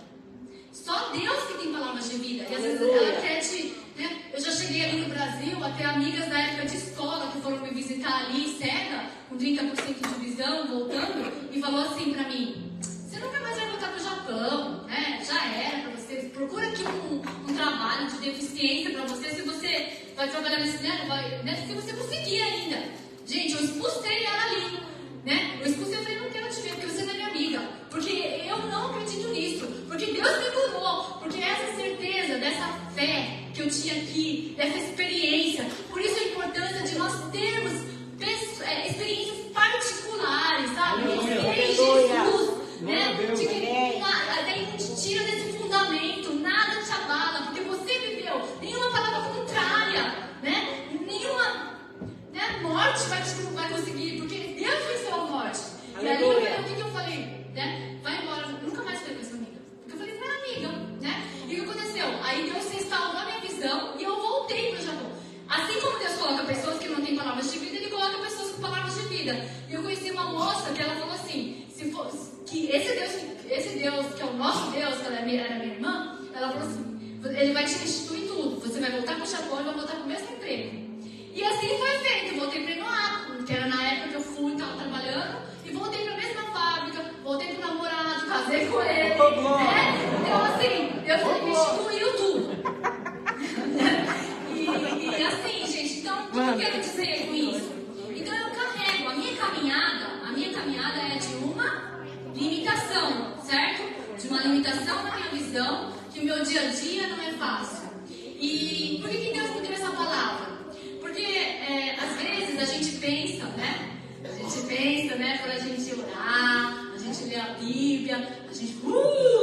Só Deus que tem palavras de vida. E às vezes ela quer te... Né? Eu já cheguei ali no Brasil, até amigas da época de escola que foram me visitar ali, cega, com 30% de visão, voltando, e falou assim pra mim: você nunca mais vai voltar pro Japão, né? Já era pra você. Procura aqui um trabalho de deficiência pra você, se você vai trabalhar nesse cinema, se você conseguir ainda. Gente, eu expulsei ela ali, né? Eu expulsei, eu falei: não quero te ver, porque você não é minha amiga. Porque eu não acredito nisso. Porque Deus me curou. Porque essa certeza, dessa fé que eu tinha aqui, dessa experiência. Por isso a importância de nós termos experiências particulares, sabe? Em Jesus, né? De que daí não te tira desse fundamento, nada te abala, porque você viveu nenhuma palavra contrária, né? Nenhuma morte vai conseguir, porque Deus venceu a morte. E aí o que eu falei, né? Vai embora, nunca mais falei com essa amiga. Porque eu falei pra amiga, né? E o que aconteceu? Aí Deus restaurou a minha visão e eu voltei pro Japão. Assim como Deus coloca pessoas que não têm palavras de vida, Ele coloca pessoas com palavras de vida. E eu conheci uma moça que ela falou assim, que esse Deus, que é o nosso Deus, que ela era minha irmã, ela falou assim: Ele vai te restituir tudo. Você vai voltar pro Japão e vai voltar pro mesmo emprego. E assim foi feito. Eu voltei para Inoato, que era na época que eu fui, estava trabalhando, e voltei para a mesma fábrica, voltei pro namorado, casei com ele. Né? Então, assim, Deus me restituiu tudo. E assim, gente, então, o que eu quero dizer com isso? Então, eu carrego, a minha caminhada é de uma limitação, certo? De uma limitação na minha visão, que o meu dia a dia não é fácil. E por que Deus me deu essa palavra? Porque às vezes a gente pensa, né? Para a gente orar, a gente ler a Bíblia, a gente,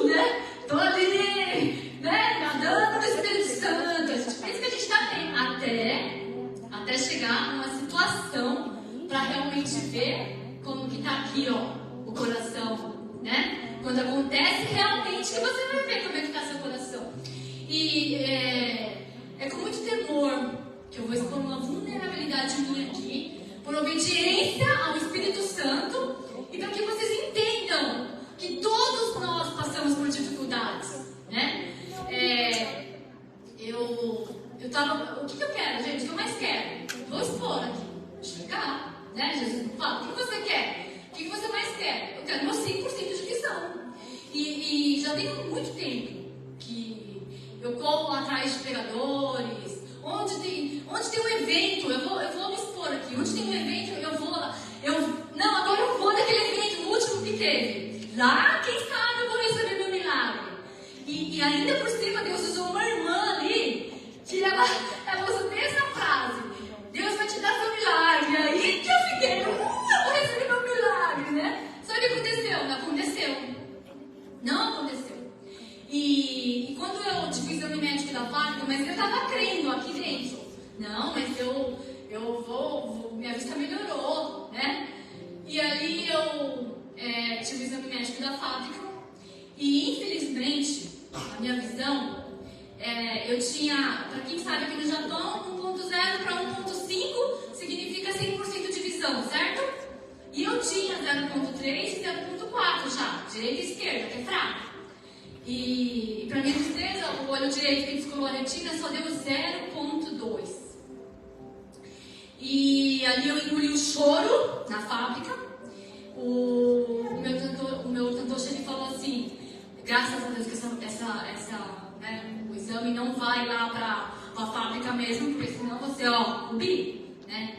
né? Tô ali, né? Nadando no Espírito Santo. A gente pensa que a gente está bem, até chegar numa situação para realmente ver como que tá aqui, ó, o coração, né? Quando acontece realmente que você vai ver como é que tá seu coração. E é com muito temor que eu vou expor uma vulnerabilidade minha aqui, por obediência ao Espírito Santo, e para que vocês entendam que todos nós passamos por dificuldades, né? Eu tava, o que eu quero, gente? O que eu mais quero? Vou expor aqui, chegar, né? Jesus me fala: o que você quer? O que você mais quer? Eu quero meu 100% de visão. E já tem muito tempo que eu corro atrás de pregadores. Onde tem um evento, eu vou me expor aqui. Onde tem um evento, não, agora eu vou naquele evento, o último que teve. Lá, quem sabe eu vou receber meu milagre. E ainda por cima, Deus usou uma irmã ali, que ela usou essa frase: Deus vai te dar seu milagre. E aí que eu fiquei, eu vou receber meu milagre, né? Sabe o que aconteceu? Não aconteceu. E quando eu fiz o exame médico da fábrica, mas eu estava crendo aqui dentro. Não, mas eu vou, minha vista melhorou, né? E aí eu tive o exame médico da fábrica e, infelizmente, a minha visão, eu tinha, para quem sabe aqui no Japão, 1.0 para 1.5 significa 100% de visão, certo? E eu tinha 0.3 e 0.4 já, direita e esquerda, que é fraco. E para minha tristeza, o olho direito que descolou a retina só deu 0.2. E ali eu engoli o choro na fábrica. O meu tantoche, ele falou assim: graças a Deus que o exame não vai lá para a fábrica mesmo, porque senão você, rubi, né?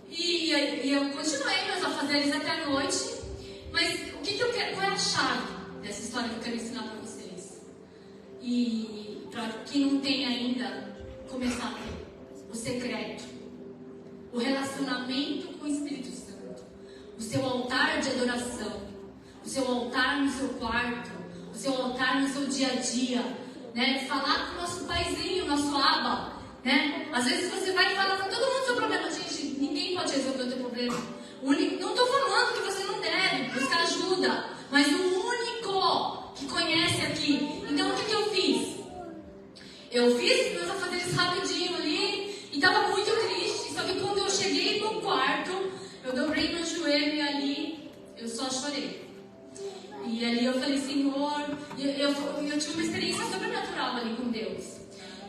E eu continuei meus afazeres até a noite. Mas o que eu quero, qual é a chave dessa história que eu quero ensinar para vocês? E para quem não tem ainda, começar a ter o secreto, o relacionamento com o Espírito Santo, o seu altar de adoração, o seu altar no seu quarto, o seu altar no seu dia a dia, né? Falar com o nosso paizinho, o nosso Abba, né? Às vezes você vai falar para todo mundo o seu problema. Gente, ninguém pode resolver o teu problema. Não estou falando que você não deve buscar ajuda, mas o único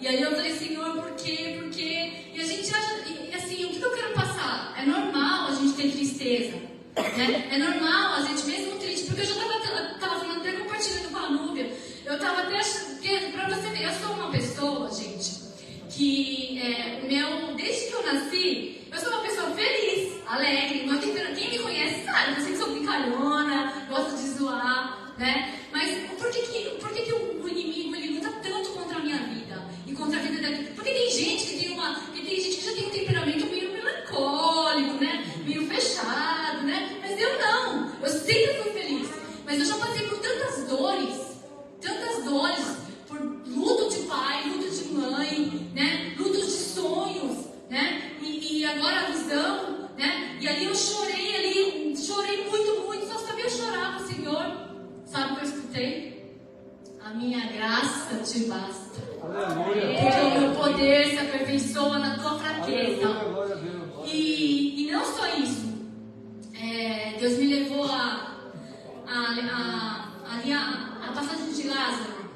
E aí eu falei, Senhor, por quê? Por quê? E a gente acha, e assim, o que eu quero passar? É normal a gente ter tristeza, né? É normal a gente mesmo triste, porque eu já tava falando, até compartilhando com a Núbia, eu tava até achando, pra você ver, eu sou uma pessoa, gente, que desde que eu nasci, eu sou uma pessoa feliz, alegre, quem me conhece sabe, eu sei que sou brincalhona, gosto de zoar, né? Mas por que o inimigo ele luta tanto contra a minha vida e contra a vida daqui? Porque tem gente que já tem um temperamento meio melancólico, né? Meio fechado, né? Mas eu não, eu sempre fui feliz, mas eu já passei por tantas dores, por luto de pai, luto de mãe, né? Lutos de sonhos, né? E agora a visão, né? E ali eu chorei muito, só sabia chorar pro Senhor. Sabe o que eu escutei? A minha graça te basta. Aleluia. Porque o meu poder se aperfeiçoa na tua fraqueza. Aleluia, glória a Deus. E não só isso. Deus me levou a passagem de Lázaro.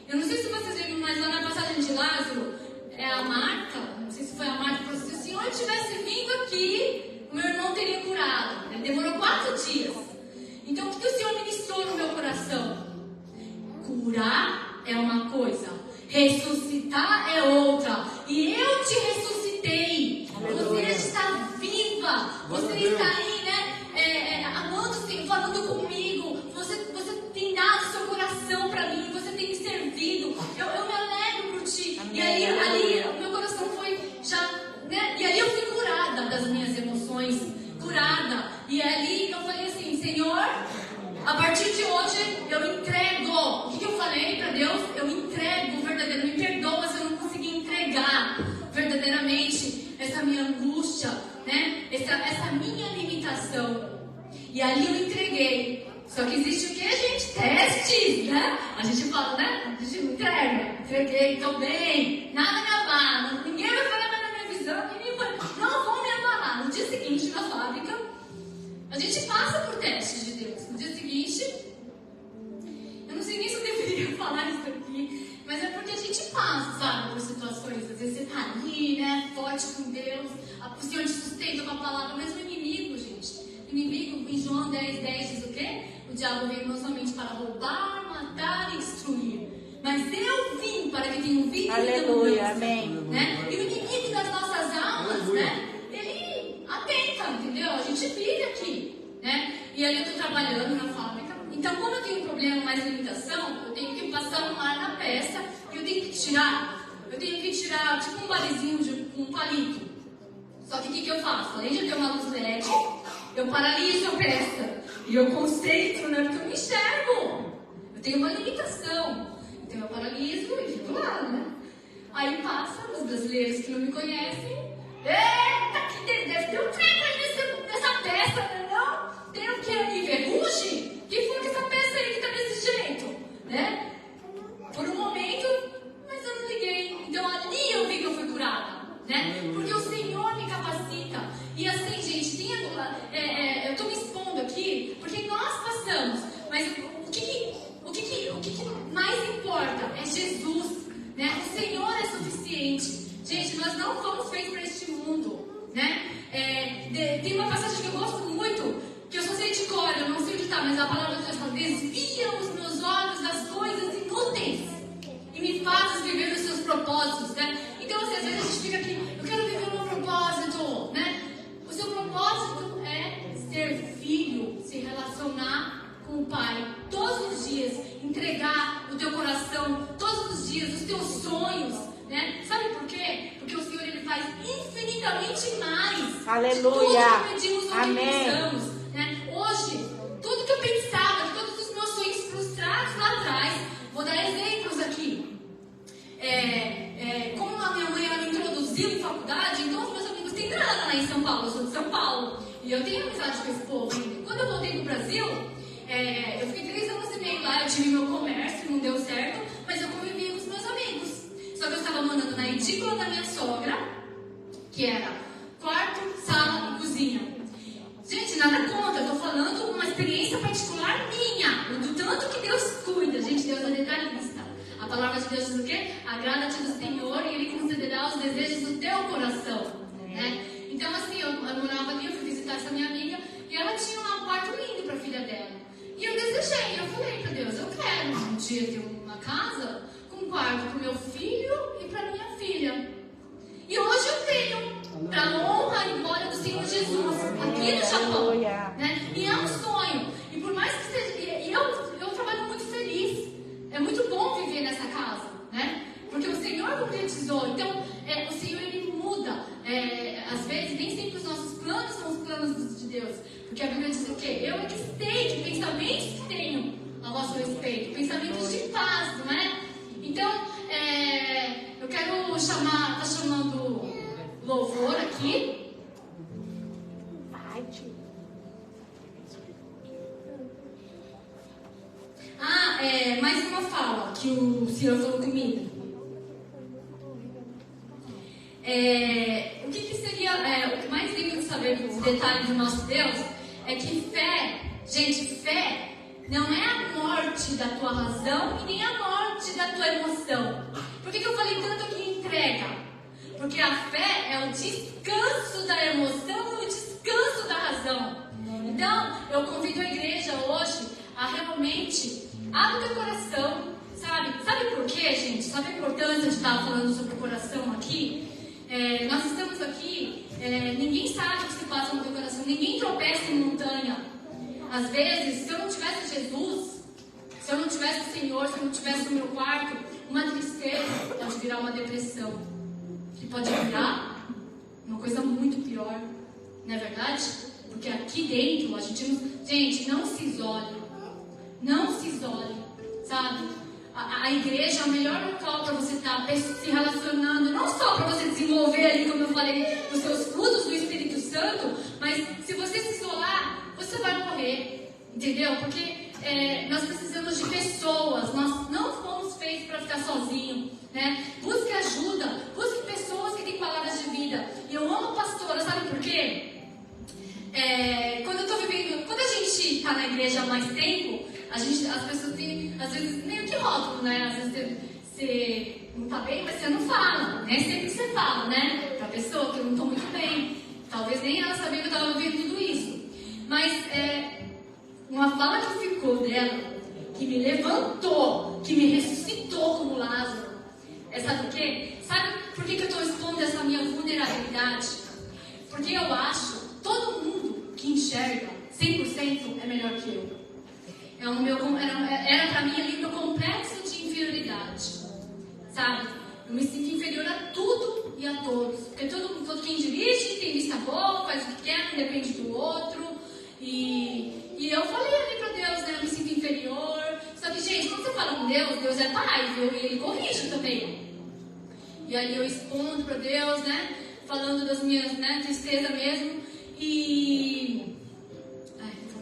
Eu não sei se vocês lembram, mas lá na passagem de Lázaro, a Marta, não sei se foi a Marta, que falou assim, se o Senhor tivesse vindo aqui, o meu irmão teria curado. Demorou 4 dias. Então, o que o Senhor ministrou no meu coração? Curar é uma coisa, ressuscitar é outra. E eu te ressuscitei. Você está viva. Você está aí, né? Amando o Senhor, falando comigo. Você tem dado seu coração para mim. Você tem me servido. Eu me alegro por ti. E ali o meu coração foi já, né? E ali eu fui curada das minhas emoções. Curada. E ali eu falei assim, Senhor, a partir de hoje eu entrego. O que eu falei para Deus? Eu entrego verdadeiro. Me perdoa se eu não conseguir entregar verdadeiramente essa minha angústia, né? Essa minha limitação. E ali eu entreguei. Só que existe o que, gente? Testes, né? A gente fala, né? A gente não entrega. Entreguei, tô bem. Nada me abala. Ninguém vai falar mais na minha visão. Não vão me abalar. No dia seguinte, na fábrica, a gente passa por testes de Deus. No dia seguinte, eu não sei nem se eu deveria falar isso aqui, mas é porque a gente passa, sabe, por situações. Às vezes você tá ali, né, forte com Deus, o Senhor te sustenta com a palavra, mas o inimigo, gente, o inimigo, em João 10:10 diz o quê? O diabo veio não somente para roubar, matar e destruir, mas eu vim para que tenham vida. Aleluia, amém. Né? E o inimigo das nossas almas, né? Ele atenta, entendeu? A gente vive aqui, né? E ali eu estou trabalhando na fábrica. Então, como eu tenho um problema mais limitação, eu tenho que passar um ar na peça e eu tenho que tirar. Eu tenho que tirar tipo um balizinho com um palito. Só que o que eu faço? Além de eu ter uma luz LED, eu paraliso a peça. E eu concentro, né? Porque eu me enxergo. Eu tenho uma limitação. Então eu paraliso e fico lá, né? Aí passa, os brasileiros que não me conhecem. Eita, que deve ter um treco aí nessa peça, né? Não? Tem o que ali? Ferrugem? Que foi que essa peça aí que tá desse jeito? Né? Por um momento, mas eu não liguei. Então ali eu vi que eu fui curada, né? Porque o Senhor me capacita. E assim, gente, eu tô me expondo aqui porque nós passamos. Mas o que mais importa é Jesus, né? O Senhor é suficiente. Gente, nós não fomos feitos para este mundo, né? Tem uma passagem que eu gosto muito, que eu só sei de cor, eu não sei onde está, mas a palavra de Deus fala: desvia os meus olhos das coisas inúteis e me fazes viver os seus propósitos, né? Então, assim, às vezes a gente fica aqui, eu quero viver o meu propósito, né? O seu propósito é ser filho, se relacionar com o Pai todos os dias, entregar o teu coração todos os dias, os teus sonhos, né? Sabe por quê? Porque o Senhor, Ele faz infinitamente mais. Aleluia. De tudo que pedimos ou que Amém. pensamos, né? Hoje, tudo que eu pensava, todos os meos sonhos frustrados lá atrás, vou dar exemplos aqui. Como a minha mãe ela me introduziu em faculdade, então os meus amigos têm grana lá em São Paulo, eu sou de São Paulo, e eu tenho amizade com esse povo ainda. Quando eu voltei pro Brasil, eu fiquei 3 anos e meio lá, eu tive meu comércio, não deu certo, mas eu convivia com os meus amigos. Só que eu estava morando na edícula da minha sogra, que era quarto, sala e cozinha. Gente, nada contra, eu tô falando uma experiência particular minha, do tanto que Deus cuida. Gente, Deus é detalhista. A A palavra de Deus diz o quê? Agrada-te do Senhor e Ele concederá os desejos do teu coração, né? Então, assim, eu morava ali, eu fui visitar essa minha amiga e ela tinha um quarto lindo para a filha dela. E eu desejei, eu falei para Deus, eu quero um dia ter uma casa com um quarto para o meu filho e para minha filha. E hoje eu tenho, para a honra e glória do Senhor Jesus, aqui no Japão, né? E é um sonho. E por mais que seja, eu trabalho muito feliz. É muito bom viver nessa casa, né? Porque o Senhor concretizou. Então, o Senhor, Ele muda. Às vezes, nem sempre os nossos planos são os planos de Deus. Porque a Bíblia diz o quê? Eu é que sei que pensamentos que tenho a vosso respeito. Pensamentos de paz, não é? Então, eu quero chamar, tá chamando louvor aqui. Mais uma fala que o Senhor falou comigo. O que seria, o que mais lindo de saber dos detalhes do nosso Deus é que fé, gente, fé não é a morte da tua razão e nem a morte da tua emoção. Por que eu falei tanto aqui em entrega? Porque a fé é o descanso da emoção e o descanso da razão. Então, eu convido a igreja hoje a realmente abrir o teu coração, sabe? Sabe por quê, gente? Sabe a importância de estar falando sobre o coração aqui? Nós estamos aqui, ninguém sabe o que se passa no teu coração, ninguém tropeça em montanha. Às vezes, se eu não tivesse Jesus, se eu não tivesse o Senhor, se eu não tivesse o meu quarto, uma tristeza pode virar uma depressão. Que pode virar uma coisa muito pior, não é verdade? Porque aqui dentro a gente não... Gente, não se isole. Não se isole, sabe? A igreja é o melhor local para você estar se relacionando, não só para você desenvolver ali, como eu falei, os seus frutos do Espírito Santo, mas se você se isolar, você vai morrer, entendeu? Porque nós precisamos de pessoas, nós não fomos feitos para ficar sozinhos, né? Busque ajuda, busque pessoas que têm palavras de vida. E eu amo pastora, sabe por quê? Quando a gente está na igreja há mais tempo, as pessoas têm, às vezes, meio que rótulo, né? Às vezes você não está bem, mas você não fala. Nem sempre você fala, né? Para a pessoa que eu não estou muito bem. Talvez nem ela sabia que eu estava vivendo tudo isso. Mas uma fala que ficou dela, que me levantou, que me ressuscitou como Lázaro. Sabe o quê? Sabe por que eu estou expondo essa minha vulnerabilidade? Porque eu acho, todo mundo que enxerga 100% é melhor que eu. Era para mim ali meu complexo de inferioridade, sabe? Eu me sinto inferior a tudo e a todos, porque todo quem dirige tem vista boa, faz o que quer, não depende do outro. E eu falei ali para Deus, né? Eu me sinto inferior. Só que, gente, quando você fala com Deus, Deus é pai, viu? E Ele corrige também. E aí eu expondo para Deus, né? Falando das minhas, né, tristezas mesmo.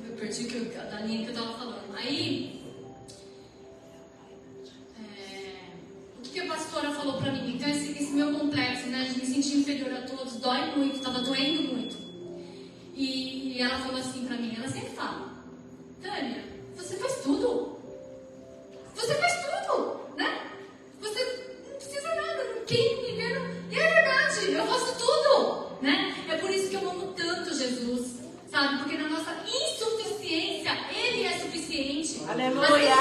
Eu perdi a linha que eu estava falando. Aí, o que a pastora falou para mim? Então, esse meu complexo, né, de me sentir inferior a todos, dói muito, estava doendo muito. E ela falou assim para mim, ela sempre fala, Tânia, você faz tudo. Você faz tudo, né? Você não precisa nada, quem me vê não... E é verdade, eu faço tudo, né? É por isso que eu amo tanto Jesus, sabe? Porque na nossa insuficiência, Ele é suficiente. Aleluia.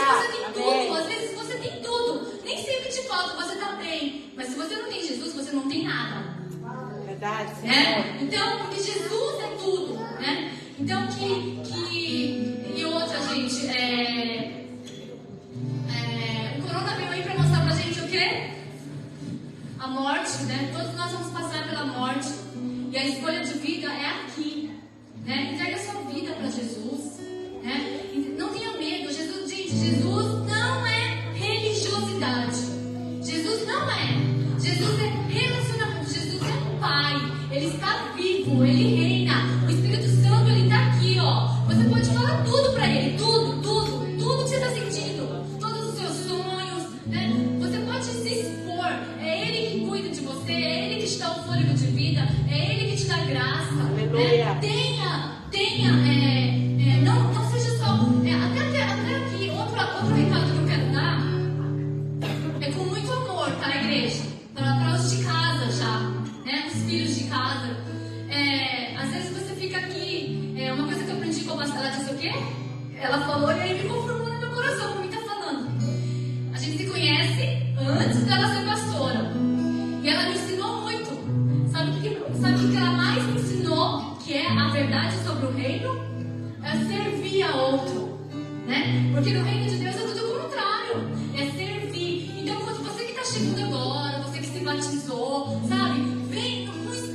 Às vezes você tem tudo, nem sempre te falta, você tá bem. Mas se você não tem Jesus, você não tem nada. Verdade, Senhor. Né? Então, porque Jesus é tudo, né? Então, e outra, gente, o corona veio aí para mostrar pra gente o quê? A morte, né? Todos nós vamos passar pela morte. E a escolha de vida é aqui, né? Entregue a sua vida para Jesus, né? Não tenha medo. Jesus não é religiosidade. Jesus não é. Jesus é relacionamento. Jesus é Pai. Ele está vivo. Ele reina. O Espírito Santo, Ele está aqui, ó. Você pode falar tudo para Ele. Tudo que você está sentindo. Todos os seus sonhos, né? Você pode se expor. É Ele que cuida de você. É Ele que te dá o fôlego de vida. É Ele que te dá graça. Aleluia. Né? Tenha quê? Ela falou e aí me confirmou no meu coração, como está falando. A gente se conhece antes dela ser pastora. E ela me ensinou muito. Sabe o que ela mais me ensinou? Que é a verdade sobre o reino? É servir a outro. Né? Porque no reino de Deus é tudo o contrário. É servir. Então, quando você que está chegando agora, você que se batizou, sabe? Vem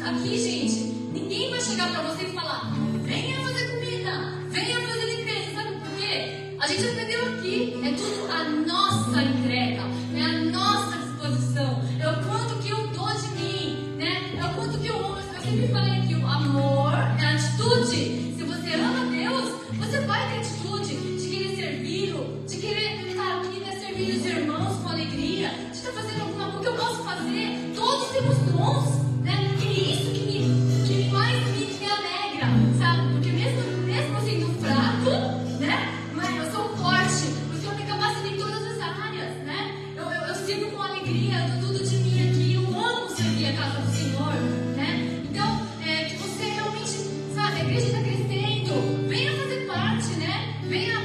aqui, gente. Ninguém vai chegar para você e falar: venha fazer comida, venha fazer limpeza. Sabe por quê? A gente aprendeu aqui. É tudo a nossa entrega. É a nossa disposição. É o quanto que eu dou de mim. Né? É o quanto que eu sempre falei aqui. O amor é a atitude. Se você ama Deus, você vai ter atitude de querer servi-lo, de querer estar aqui, né, servir os irmãos com alegria, de estar fazendo alguma coisa que eu posso fazer. Todos temos dons, né? E é isso que mais me alegra, sabe? Porque mesmo sendo fraco, né? Mas eu sou forte, porque eu me capacito em todas as áreas, né? Eu sirvo com alegria, eu dou tudo de mim aqui, eu amo servir a casa do Senhor, né? Então, que você realmente, sabe, a igreja está crescendo, venha fazer parte, né? Venha,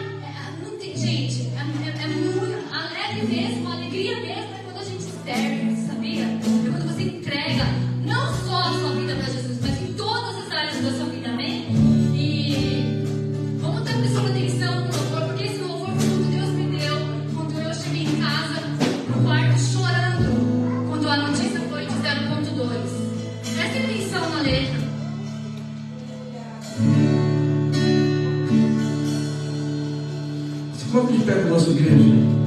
não tem, gente, é muito alegre mesmo, alegria mesmo é quando a gente serve, sabia? É quando você entrega não só a sua vida para Jesus, mas em todas as áreas da sua vida, amém? E vamos estar prestando atenção no louvor, porque esse louvor foi o que Deus me deu quando eu cheguei em casa, no quarto, chorando, quando a notícia foi de 0.2. Prestem atenção na letra. Se coloque de pé com a nossa igreja.